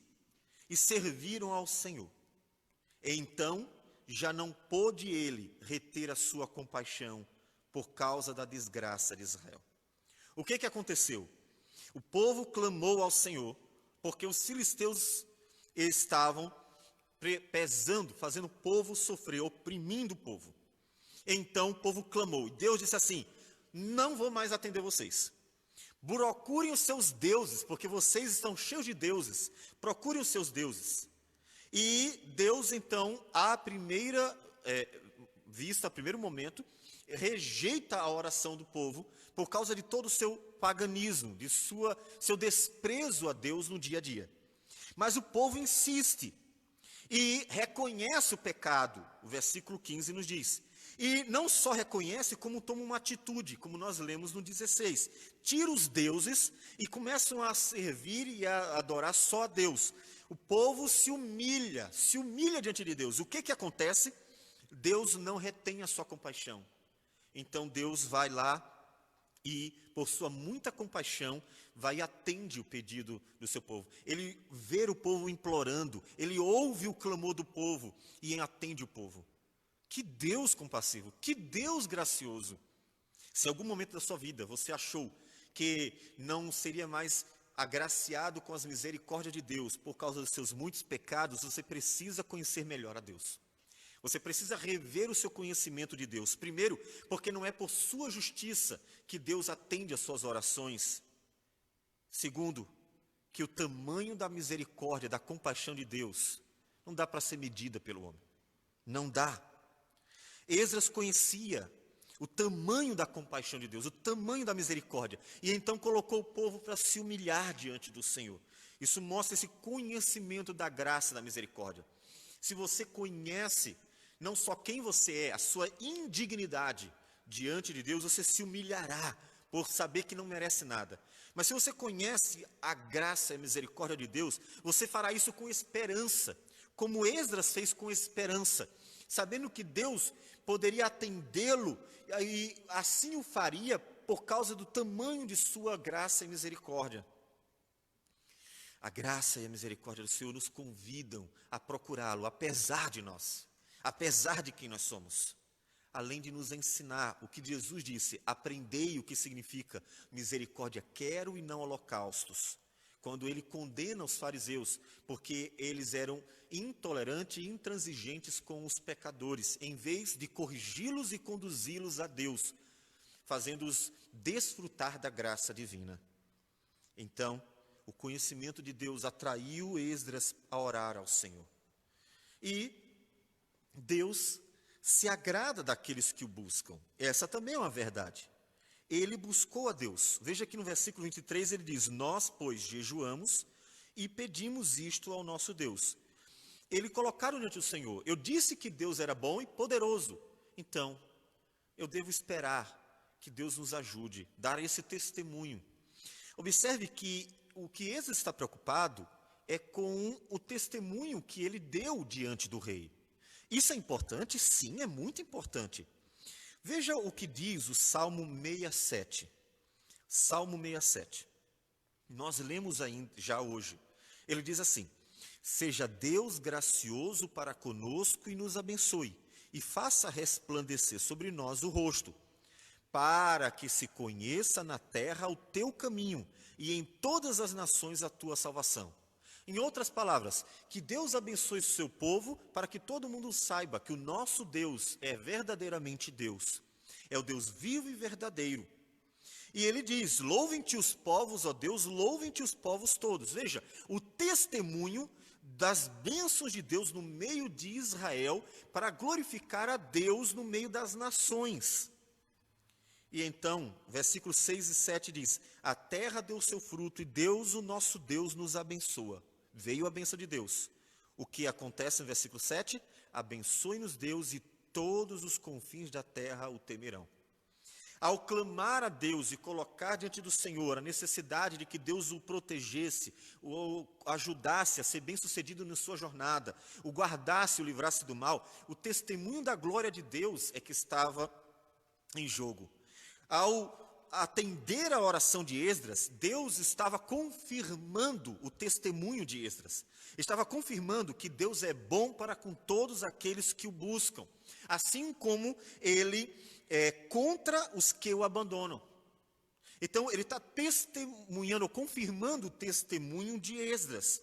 e serviram ao Senhor. Então já não pôde ele reter a sua compaixão por causa da desgraça de Israel. O que aconteceu? O povo clamou ao Senhor, porque os filisteus estavam pesando, fazendo o povo sofrer, oprimindo o povo. Então o povo clamou, e Deus disse assim: não vou mais atender vocês. Procurem os seus deuses, porque vocês estão cheios de deuses. Procurem os seus deuses. E Deus, então, à primeira vista, a primeiro momento, rejeita a oração do povo por causa de todo o seu paganismo, de seu desprezo a Deus no dia a dia. Mas o povo insiste e reconhece o pecado. O versículo 15 nos diz. E não só reconhece, como toma uma atitude, como nós lemos no 16. Tira os deuses e começam a servir e a adorar só a Deus. O povo se humilha diante de Deus. O que acontece? Deus não retém a sua compaixão. Então Deus vai lá e, por sua muita compaixão, vai e atende o pedido do seu povo. Ele vê o povo implorando, ele ouve o clamor do povo e atende o povo. Que Deus compassivo, que Deus gracioso. Se em algum momento da sua vida você achou que não seria mais agraciado com as misericórdias de Deus por causa dos seus muitos pecados, você precisa conhecer melhor a Deus. Você precisa rever o seu conhecimento de Deus. Primeiro, porque não é por sua justiça que Deus atende às suas orações. Segundo, que o tamanho da misericórdia, da compaixão de Deus, não dá para ser medida pelo homem. Não dá. Esdras conhecia o tamanho da compaixão de Deus, o tamanho da misericórdia, e então colocou o povo para se humilhar diante do Senhor. Isso mostra esse conhecimento da graça e da misericórdia. Se você conhece não só quem você é, a sua indignidade diante de Deus, você se humilhará por saber que não merece nada. Mas se você conhece a graça e a misericórdia de Deus, você fará isso com esperança, como Esdras fez com esperança, sabendo que Deus poderia atendê-lo, e assim o faria por causa do tamanho de sua graça e misericórdia. A graça e a misericórdia do Senhor nos convidam a procurá-lo, apesar de nós, apesar de quem nós somos. Além de nos ensinar o que Jesus disse: aprendei o que significa misericórdia, quero e não holocaustos. Quando ele condena os fariseus, porque eles eram intolerantes e intransigentes com os pecadores, em vez de corrigi-los e conduzi-los a Deus, fazendo-os desfrutar da graça divina. Então, o conhecimento de Deus atraiu Esdras a orar ao Senhor. E Deus se agrada daqueles que o buscam. Essa também é uma verdade. Ele buscou a Deus. Veja aqui no versículo 23, ele diz: nós, pois, jejuamos e pedimos isto ao nosso Deus. Ele colocaram diante do Senhor: eu disse que Deus era bom e poderoso, então eu devo esperar que Deus nos ajude, dar esse testemunho. Observe que o que Esdras está preocupado é com o testemunho que ele deu diante do rei. Isso é importante? Sim, é muito importante. Veja o que diz o Salmo 67. Salmo 67. Nós lemos ainda já hoje. Ele diz assim: seja Deus gracioso para conosco e nos abençoe, e faça resplandecer sobre nós o rosto, para que se conheça na terra o teu caminho, e em todas as nações a tua salvação. Em outras palavras, que Deus abençoe o seu povo, para que todo mundo saiba que o nosso Deus é verdadeiramente Deus. É o Deus vivo e verdadeiro. E ele diz: louvem-te os povos, ó Deus, louvem-te os povos todos. Veja, o testemunho das bênçãos de Deus no meio de Israel, para glorificar a Deus no meio das nações. E então, versículos 6 e 7 diz: a terra deu seu fruto e Deus, o nosso Deus, nos abençoa. Veio a bênção de Deus. O que acontece no versículo 7? Abençoe-nos Deus e todos os confins da terra o temerão. Ao clamar a Deus e colocar diante do Senhor a necessidade de que Deus o protegesse, o ajudasse a ser bem-sucedido na sua jornada, o guardasse, o livrasse do mal, o testemunho da glória de Deus é que estava em jogo. Ao atender a oração de Esdras, Deus estava confirmando o testemunho de Esdras. Estava confirmando que Deus é bom para com todos aqueles que o buscam, assim como ele é contra os que o abandonam. Então, ele está testemunhando, confirmando o testemunho de Esdras.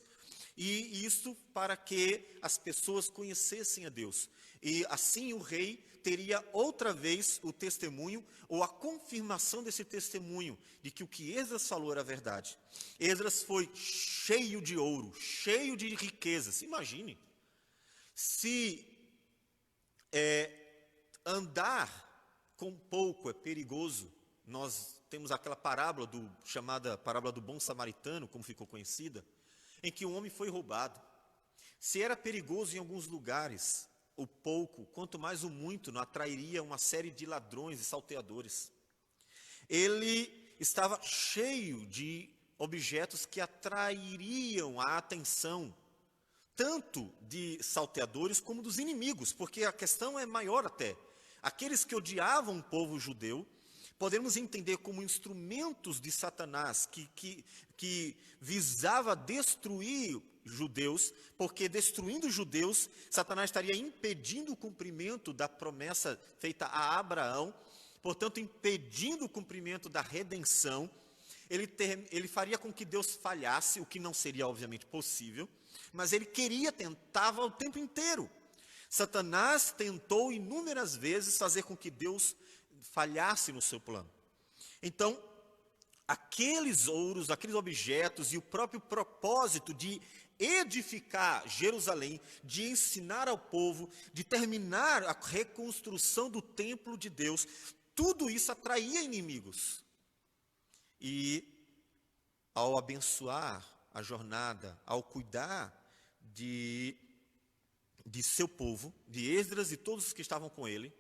E isso para que as pessoas conhecessem a Deus. E assim o rei teria outra vez o testemunho, ou a confirmação desse testemunho, de que o que Esdras falou era verdade. Esdras foi cheio de ouro, cheio de riquezas. Imagine, se andar com pouco é perigoso. Nós temos aquela parábola chamada parábola do bom samaritano, como ficou conhecida, em que um homem foi roubado. Se era perigoso em alguns lugares, o pouco, quanto mais o muito, não atrairia uma série de ladrões e salteadores. Ele estava cheio de objetos que atrairiam a atenção, tanto de salteadores como dos inimigos, porque a questão é maior até. Aqueles que odiavam o povo judeu, podemos entender como instrumentos de Satanás, que visava destruir judeus, porque destruindo os judeus, Satanás estaria impedindo o cumprimento da promessa feita a Abraão, portanto, impedindo o cumprimento da redenção. Ele faria com que Deus falhasse, o que não seria obviamente possível, mas ele tentava o tempo inteiro. Satanás tentou inúmeras vezes fazer com que Deus falhasse no seu plano. Então, aqueles ouros, aqueles objetos e o próprio propósito de edificar Jerusalém, de ensinar ao povo, de terminar a reconstrução do templo de Deus, tudo isso atraía inimigos. E ao abençoar a jornada, ao cuidar de seu povo, de Esdras e todos os que estavam com ele,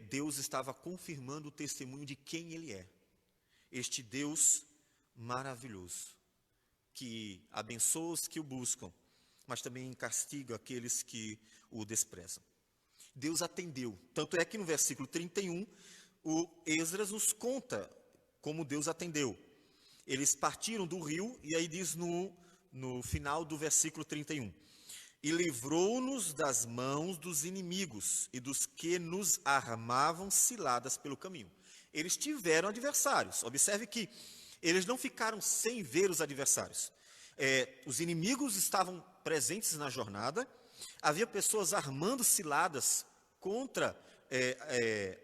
Deus estava confirmando o testemunho de quem ele é. Este Deus maravilhoso, que abençoa os que o buscam, mas também castiga aqueles que o desprezam. Deus atendeu. Tanto é que no versículo 31, o Esdras nos conta como Deus atendeu. Eles partiram do rio, e aí diz no final do versículo 31, e livrou-nos das mãos dos inimigos e dos que nos armavam ciladas pelo caminho. Eles tiveram adversários. Observe que eles não ficaram sem ver os adversários. Os inimigos estavam presentes na jornada, havia pessoas armando ciladas contra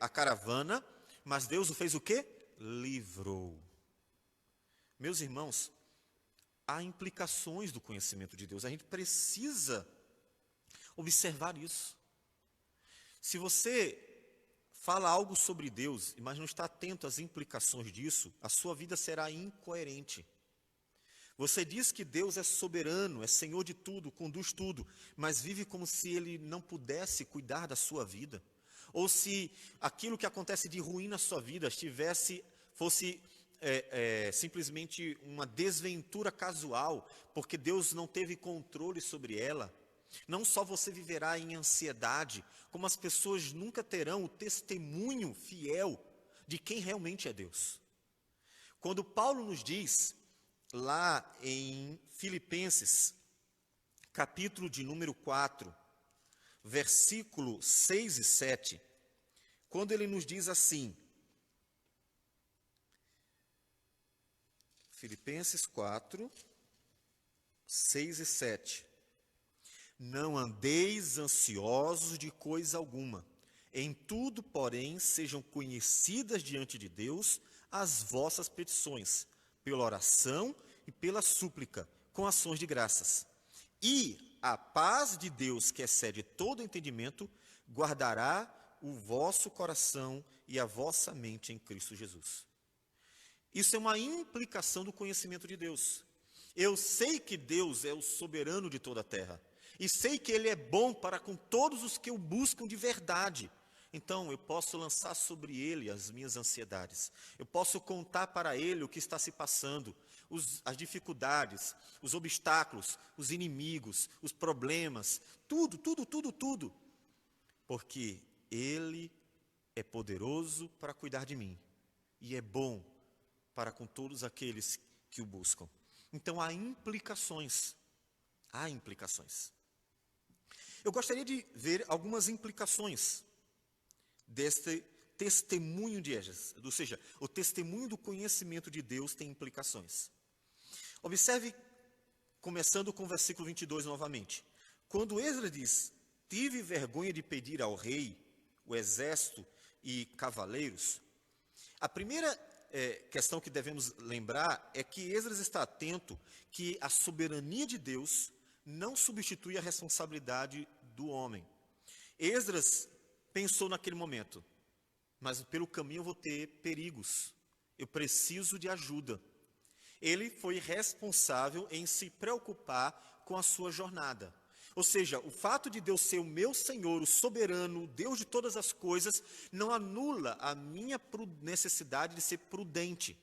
a caravana, mas Deus o fez o quê? Livrou. Meus irmãos, há implicações do conhecimento de Deus. A gente precisa observar isso. Se você fala algo sobre Deus, mas não está atento às implicações disso, a sua vida será incoerente. Você diz que Deus é soberano, é Senhor de tudo, conduz tudo, mas vive como se Ele não pudesse cuidar da sua vida. Ou se aquilo que acontece de ruim na sua vida fosse simplesmente uma desventura casual, porque Deus não teve controle sobre ela. Não só você viverá em ansiedade, como as pessoas nunca terão o testemunho fiel de quem realmente é Deus. Quando Paulo nos diz, lá em Filipenses, capítulo de número 4, versículo 6 e 7, quando ele nos diz assim, Filipenses 4, 6 e 7. Não andeis ansiosos de coisa alguma. Em tudo, porém, sejam conhecidas diante de Deus as vossas petições, pela oração e pela súplica, com ações de graças. E a paz de Deus, que excede todo entendimento, guardará o vosso coração e a vossa mente em Cristo Jesus. Isso é uma implicação do conhecimento de Deus. Eu sei que Deus é o soberano de toda a terra. E sei que Ele é bom para com todos os que o buscam de verdade. Então, eu posso lançar sobre Ele as minhas ansiedades. Eu posso contar para Ele o que está se passando, as dificuldades, os obstáculos, os inimigos, os problemas, tudo. Porque Ele é poderoso para cuidar de mim. E é bom para com todos aqueles que o buscam. Então, há implicações. Eu gostaria de ver algumas implicações deste testemunho de Esdras, ou seja, o testemunho do conhecimento de Deus tem implicações. Observe, começando com o versículo 22 novamente. Quando Esdras diz, tive vergonha de pedir ao rei, o exército e cavaleiros, a primeira questão que devemos lembrar é que Esdras está atento que a soberania de Deus não substitui a responsabilidade do homem. Esdras pensou naquele momento, mas pelo caminho eu vou ter perigos, eu preciso de ajuda. Ele foi responsável em se preocupar com a sua jornada. Ou seja, o fato de Deus ser o meu Senhor, o soberano, o Deus de todas as coisas, não anula a minha necessidade de ser prudente.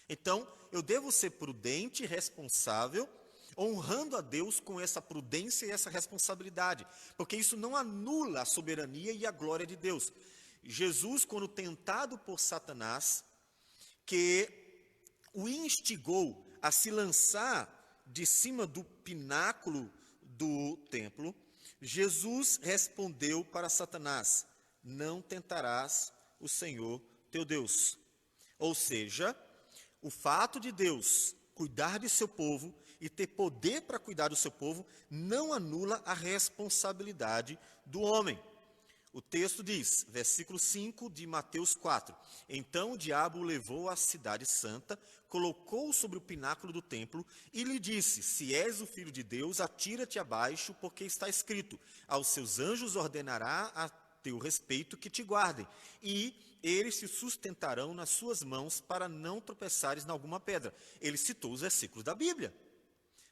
Então, eu devo ser prudente e responsável, honrando a Deus com essa prudência e essa responsabilidade, porque isso não anula a soberania e a glória de Deus. Jesus, quando tentado por Satanás, que o instigou a se lançar de cima do pináculo do templo, Jesus respondeu para Satanás, não tentarás o Senhor teu Deus. Ou seja, o fato de Deus cuidar de seu povo e ter poder para cuidar do seu povo não anula a responsabilidade do homem. O texto diz, versículo 5 de Mateus 4, então o diabo o levou à cidade santa, colocou-o sobre o pináculo do templo e lhe disse, se és o filho de Deus, atira-te abaixo, porque está escrito, aos seus anjos ordenará a teu respeito que te guardem, e eles se sustentarão nas suas mãos para não tropeçares em alguma pedra. Ele citou os versículos da Bíblia.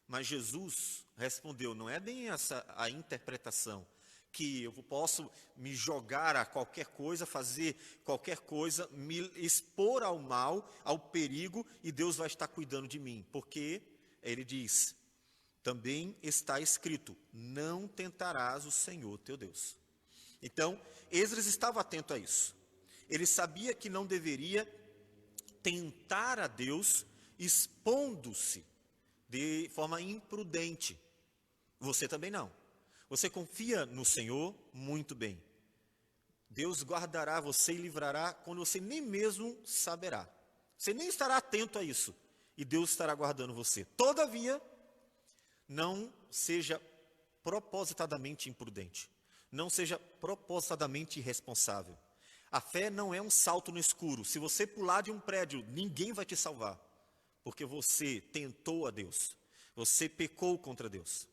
Mas Jesus respondeu, não é bem essa a interpretação, que eu posso me jogar a qualquer coisa, fazer qualquer coisa, me expor ao mal, ao perigo, e Deus vai estar cuidando de mim. Porque ele diz, também está escrito, não tentarás o Senhor teu Deus. Então, Esdras estava atento a isso. Ele sabia que não deveria tentar a Deus expondo-se de forma imprudente. Você também não. Você confia no Senhor? Muito bem. Deus guardará você e livrará quando você nem mesmo saberá. Você nem estará atento a isso. E Deus estará guardando você. Todavia, não seja propositadamente imprudente. Não seja propositadamente irresponsável. A fé não é um salto no escuro. Se você pular de um prédio, ninguém vai te salvar. Porque você tentou a Deus. Você pecou contra Deus.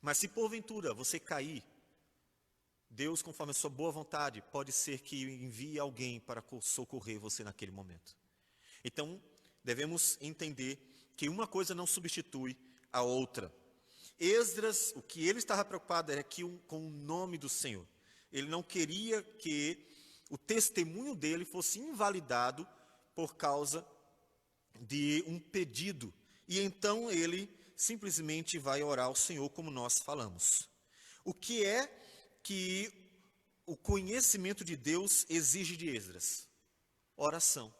Mas se porventura você cair, Deus, conforme a sua boa vontade, pode ser que envie alguém para socorrer você naquele momento. Então, devemos entender que uma coisa não substitui a outra. Esdras, o que ele estava preocupado era com o nome do Senhor. Ele não queria que o testemunho dele fosse invalidado por causa de um pedido. E então ele simplesmente vai orar ao Senhor, como nós falamos. O que é que o conhecimento de Deus exige de Esdras? Oração.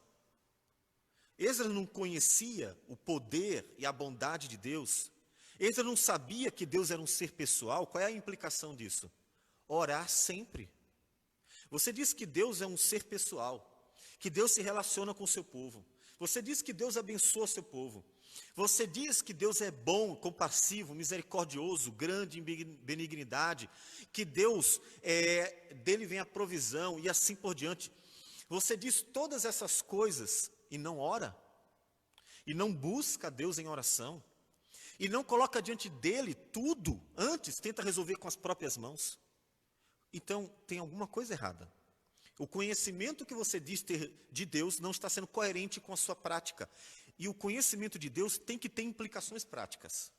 Esdras não conhecia o poder e a bondade de Deus. Esdras não sabia que Deus era um ser pessoal. Qual é a implicação disso? Orar sempre. Você diz que Deus é um ser pessoal, que Deus se relaciona com o seu povo. Você diz que Deus abençoa o seu povo. Você diz que Deus é bom, compassivo, misericordioso, grande em benignidade, que Deus, dele vem a provisão e assim por diante. Você diz todas essas coisas e não ora, e não busca Deus em oração. e não coloca diante dele tudo, antes tenta resolver com as próprias mãos, então tem alguma coisa errada. O conhecimento que você diz ter de Deus não está sendo coerente com a sua prática. E o conhecimento de Deus tem que ter implicações práticas.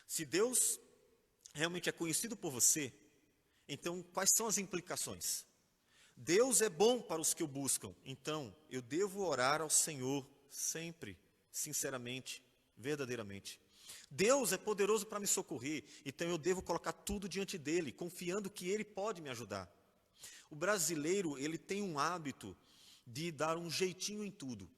Se Deus realmente é conhecido por você, então quais são as implicações? Deus é bom para os que o buscam, então eu devo orar ao Senhor sempre, sinceramente, verdadeiramente. Deus é poderoso para me socorrer, então eu devo colocar tudo diante dele, confiando que ele pode me ajudar. O brasileiro, ele tem um hábito de dar um jeitinho em tudo.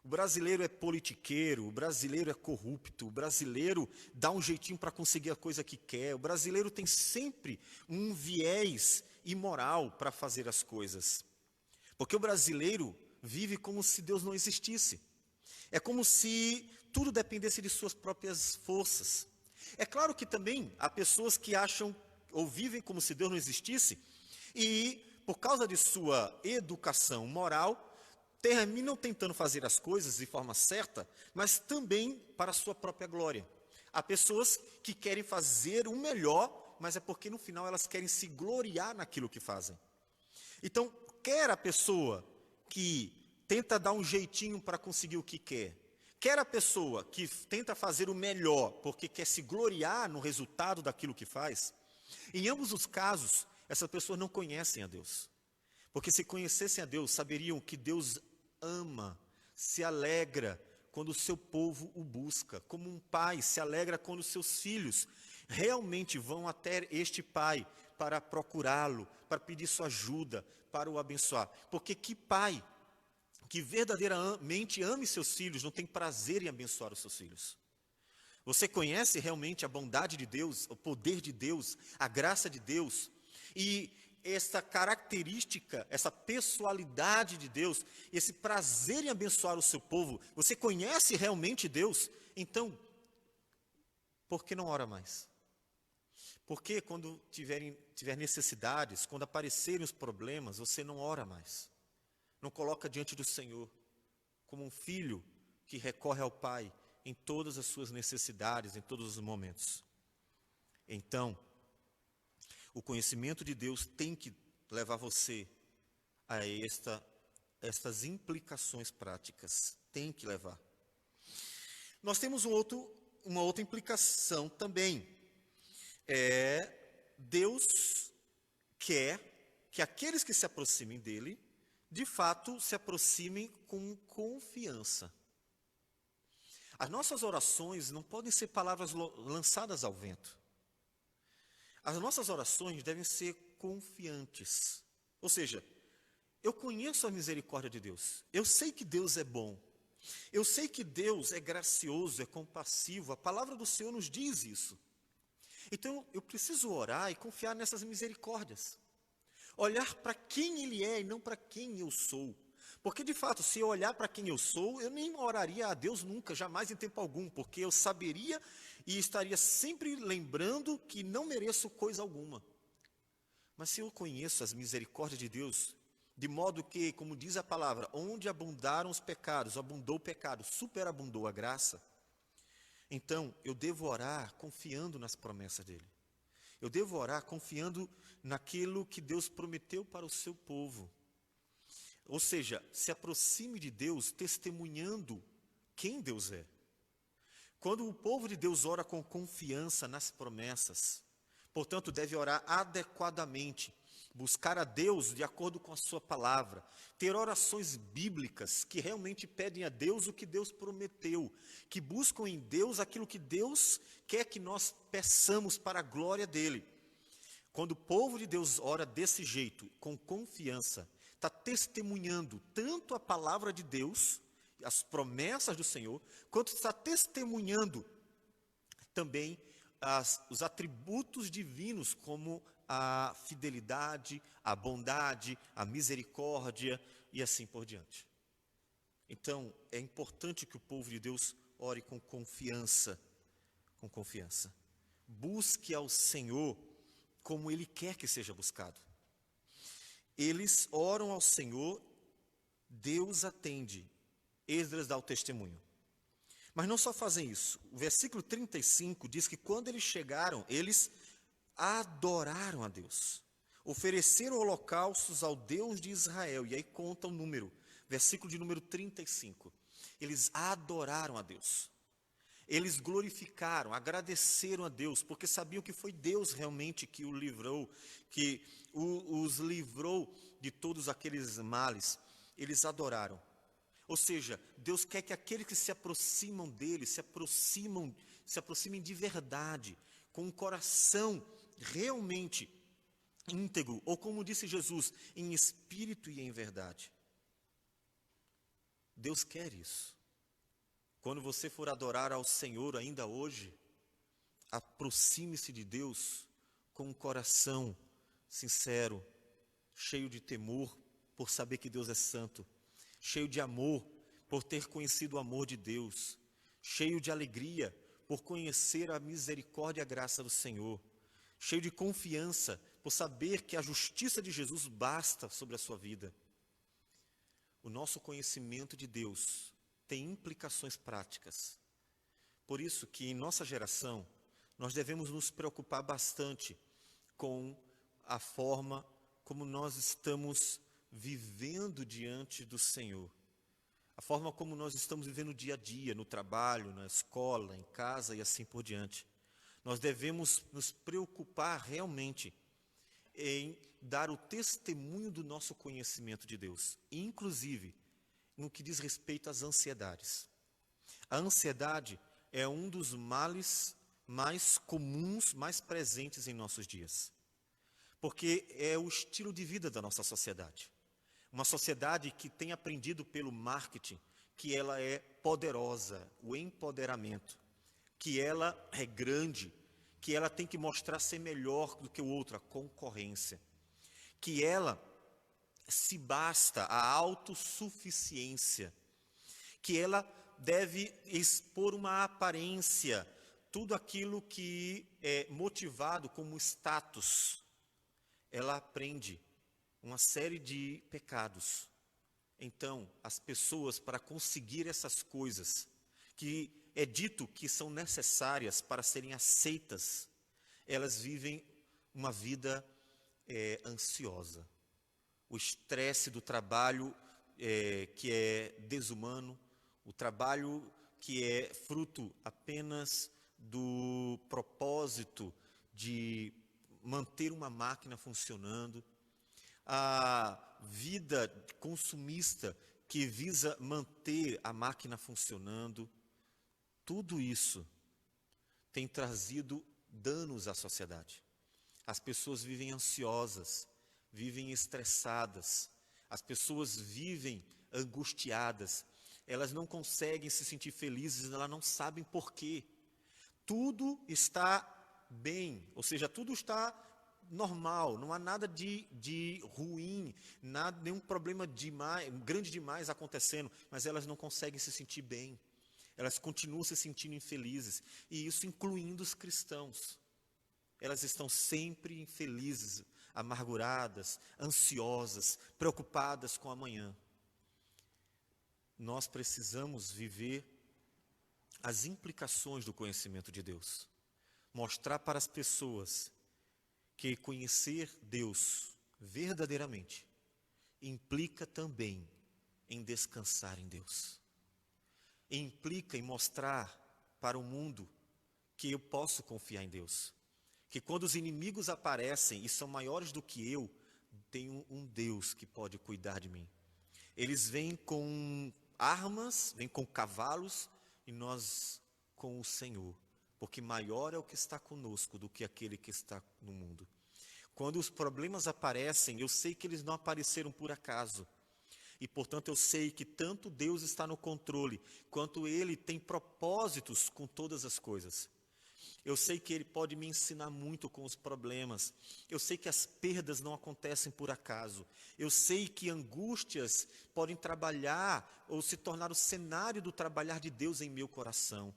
O brasileiro é politiqueiro, o brasileiro é corrupto, o brasileiro dá um jeitinho para conseguir a coisa que quer. O brasileiro tem sempre um viés imoral para fazer as coisas. Porque o brasileiro vive como se Deus não existisse. É como se tudo dependesse de suas próprias forças. É claro que também há pessoas que acham ou vivem como se Deus não existisse e, por causa de sua educação moral, terminam tentando fazer as coisas de forma certa, mas também para a sua própria glória. Há pessoas que querem fazer o melhor, mas é porque no final elas querem se gloriar naquilo que fazem. Então, quer a pessoa que tenta dar um jeitinho para conseguir o que quer a pessoa que tenta fazer o melhor porque quer se gloriar no resultado daquilo que faz, em ambos os casos, essas pessoas não conhecem a Deus. Porque se conhecessem a Deus, saberiam que Deus ama, se alegra quando o seu povo o busca, como um pai se alegra quando os seus filhos realmente vão até este pai para procurá-lo, para pedir sua ajuda, para o abençoar. Porque que pai que verdadeiramente ame seus filhos não tem prazer em abençoar os seus filhos? Você conhece realmente a bondade de Deus, o poder de Deus, a graça de Deus e essa característica, essa pessoalidade de Deus, esse prazer em abençoar o seu povo? Você conhece realmente Deus? Então, por que não ora mais? Porque quando tiver necessidades, quando aparecerem os problemas, você não ora mais. Não coloca diante do Senhor, como um filho que recorre ao Pai em todas as suas necessidades, em todos os momentos. Então, o conhecimento de Deus tem que levar você a estas implicações práticas. Tem que levar. Nós temos uma outra implicação também. Deus quer que aqueles que se aproximem dele, de fato, se aproximem com confiança. As nossas orações não podem ser palavras lançadas ao vento. As nossas orações devem ser confiantes. Ou seja, eu conheço a misericórdia de Deus. Eu sei que Deus é bom. Eu sei que Deus é gracioso, é compassivo. A palavra do Senhor nos diz isso. Então, eu preciso orar e confiar nessas misericórdias. Olhar para quem Ele é e não para quem eu sou. Porque, de fato, se eu olhar para quem eu sou, eu nem oraria a Deus nunca, jamais em tempo algum, porque eu saberia e estaria sempre lembrando que não mereço coisa alguma. Mas se eu conheço as misericórdias de Deus, de modo que, como diz a palavra, onde abundaram os pecados, abundou o pecado, superabundou a graça, então eu devo orar confiando nas promessas dele. Eu devo orar confiando naquilo que Deus prometeu para o seu povo. Ou seja, se aproxime de Deus testemunhando quem Deus é. Quando o povo de Deus ora com confiança nas promessas, portanto, deve orar adequadamente, buscar a Deus de acordo com a sua palavra, ter orações bíblicas que realmente pedem a Deus o que Deus prometeu, que buscam em Deus aquilo que Deus quer que nós peçamos para a glória dele. Quando o povo de Deus ora desse jeito, com confiança, está testemunhando tanto a palavra de Deus, as promessas do Senhor, quanto está testemunhando também os atributos divinos, como a fidelidade, a bondade, a misericórdia e assim por diante. Então, é importante que o povo de Deus ore com confiança, com confiança. Busque ao Senhor como Ele quer que seja buscado. Eles oram ao Senhor, Deus atende. Esdras dá o testemunho. Mas não só fazem isso. O versículo 35 diz que quando eles chegaram, eles adoraram a Deus. Ofereceram holocaustos ao Deus de Israel. E aí conta o número, versículo de número 35. Eles adoraram a Deus. Eles glorificaram, agradeceram a Deus, porque sabiam que foi Deus realmente que o livrou, que os livrou de todos aqueles males. Eles adoraram. Ou seja, Deus quer que aqueles que se aproximam dele, se aproximem de verdade, com um coração realmente íntegro, ou como disse Jesus, em espírito e em verdade. Deus quer isso. Quando você for adorar ao Senhor ainda hoje, aproxime-se de Deus com um coração sincero, cheio de temor por saber que Deus é santo, cheio de amor por ter conhecido o amor de Deus, cheio de alegria por conhecer a misericórdia e a graça do Senhor, cheio de confiança por saber que a justiça de Jesus basta sobre a sua vida. O nosso conhecimento de Deus tem implicações práticas. Por isso que em nossa geração, nós devemos nos preocupar bastante com a forma como nós estamos vivendo diante do Senhor. A forma como nós estamos vivendo dia a dia, no trabalho, na escola, em casa e assim por diante. Nós devemos nos preocupar realmente em dar o testemunho do nosso conhecimento de Deus, inclusive no que diz respeito às ansiedades. A ansiedade é um dos males mais comuns, mais presentes em nossos dias, porque é o estilo de vida da nossa sociedade. Uma sociedade que tem aprendido pelo marketing que ela é poderosa, o empoderamento, que ela é grande, que ela tem que mostrar ser melhor do que o outro, a concorrência, que ela se basta, a autossuficiência, que ela deve expor uma aparência, tudo aquilo que é motivado como status. Ela aprende uma série de pecados. Então, as pessoas, para conseguir essas coisas, que é dito que são necessárias para serem aceitas, elas vivem uma vida ansiosa. O estresse do trabalho que é desumano, o trabalho que é fruto apenas do propósito de manter uma máquina funcionando, a vida consumista que visa manter a máquina funcionando, tudo isso tem trazido danos à sociedade. As pessoas vivem ansiosas, vivem estressadas, as pessoas vivem angustiadas, elas não conseguem se sentir felizes, elas não sabem por quê. Tudo está bem, ou seja, tudo está normal, não há nada de ruim, nenhum problema grande demais acontecendo, mas elas não conseguem se sentir bem, elas continuam se sentindo infelizes, e isso incluindo os cristãos. Elas estão sempre infelizes, amarguradas, ansiosas, preocupadas com o amanhã. Nós precisamos viver as implicações do conhecimento de Deus. Mostrar para as pessoas que conhecer Deus verdadeiramente implica também em descansar em Deus. Implica em mostrar para o mundo que eu posso confiar em Deus. Que quando os inimigos aparecem e são maiores do que eu, tenho um Deus que pode cuidar de mim. Eles vêm com armas, vêm com cavalos, e nós com o Senhor. Porque maior é o que está conosco do que aquele que está no mundo. Quando os problemas aparecem, eu sei que eles não apareceram por acaso. E, portanto, eu sei que tanto Deus está no controle, quanto Ele tem propósitos com todas as coisas. Eu sei que Ele pode me ensinar muito com os problemas. Eu sei que as perdas não acontecem por acaso. Eu sei que angústias podem trabalhar ou se tornar o cenário do trabalhar de Deus em meu coração.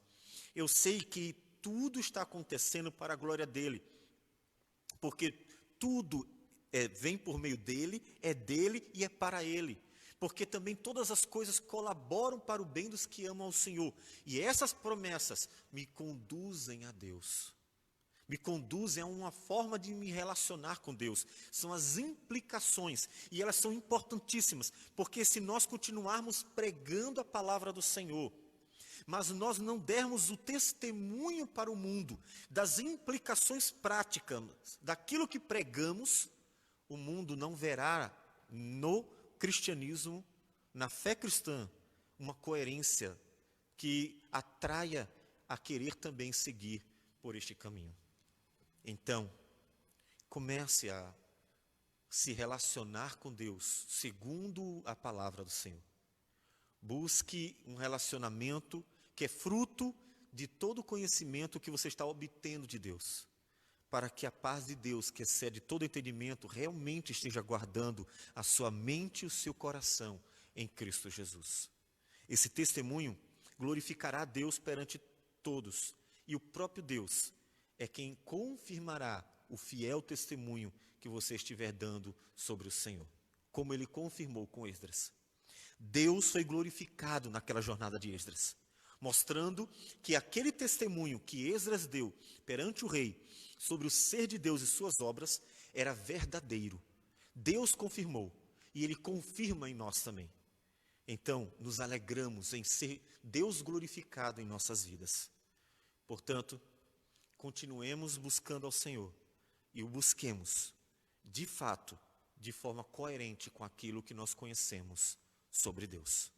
Eu sei que tudo está acontecendo para a glória dEle, porque tudo vem por meio dEle, é dEle e é para Ele. porque também todas as coisas colaboram para o bem dos que amam ao Senhor. E essas promessas me conduzem a Deus. Me conduzem a uma forma de me relacionar com Deus. São as implicações, e elas são importantíssimas, porque se nós continuarmos pregando a palavra do Senhor, mas nós não dermos o testemunho para o mundo das implicações práticas daquilo que pregamos, o mundo não verá no cristianismo, na fé cristã, uma coerência que atraia a querer também seguir por este caminho. Então, comece a se relacionar com Deus segundo a palavra do Senhor. Busque um relacionamento que é fruto de todo o conhecimento que você está obtendo de Deus, para que a paz de Deus, que excede todo entendimento, realmente esteja guardando a sua mente e o seu coração em Cristo Jesus. Esse testemunho glorificará a Deus perante todos, e o próprio Deus é quem confirmará o fiel testemunho que você estiver dando sobre o Senhor, como ele confirmou com Esdras. Deus foi glorificado naquela jornada de Esdras, mostrando que aquele testemunho que Esdras deu perante o rei sobre o ser de Deus e suas obras era verdadeiro. Deus confirmou, e ele confirma em nós também. Então, nos alegramos em ser Deus glorificado em nossas vidas. Portanto, continuemos buscando ao Senhor e o busquemos, de fato, de forma coerente com aquilo que nós conhecemos sobre Deus.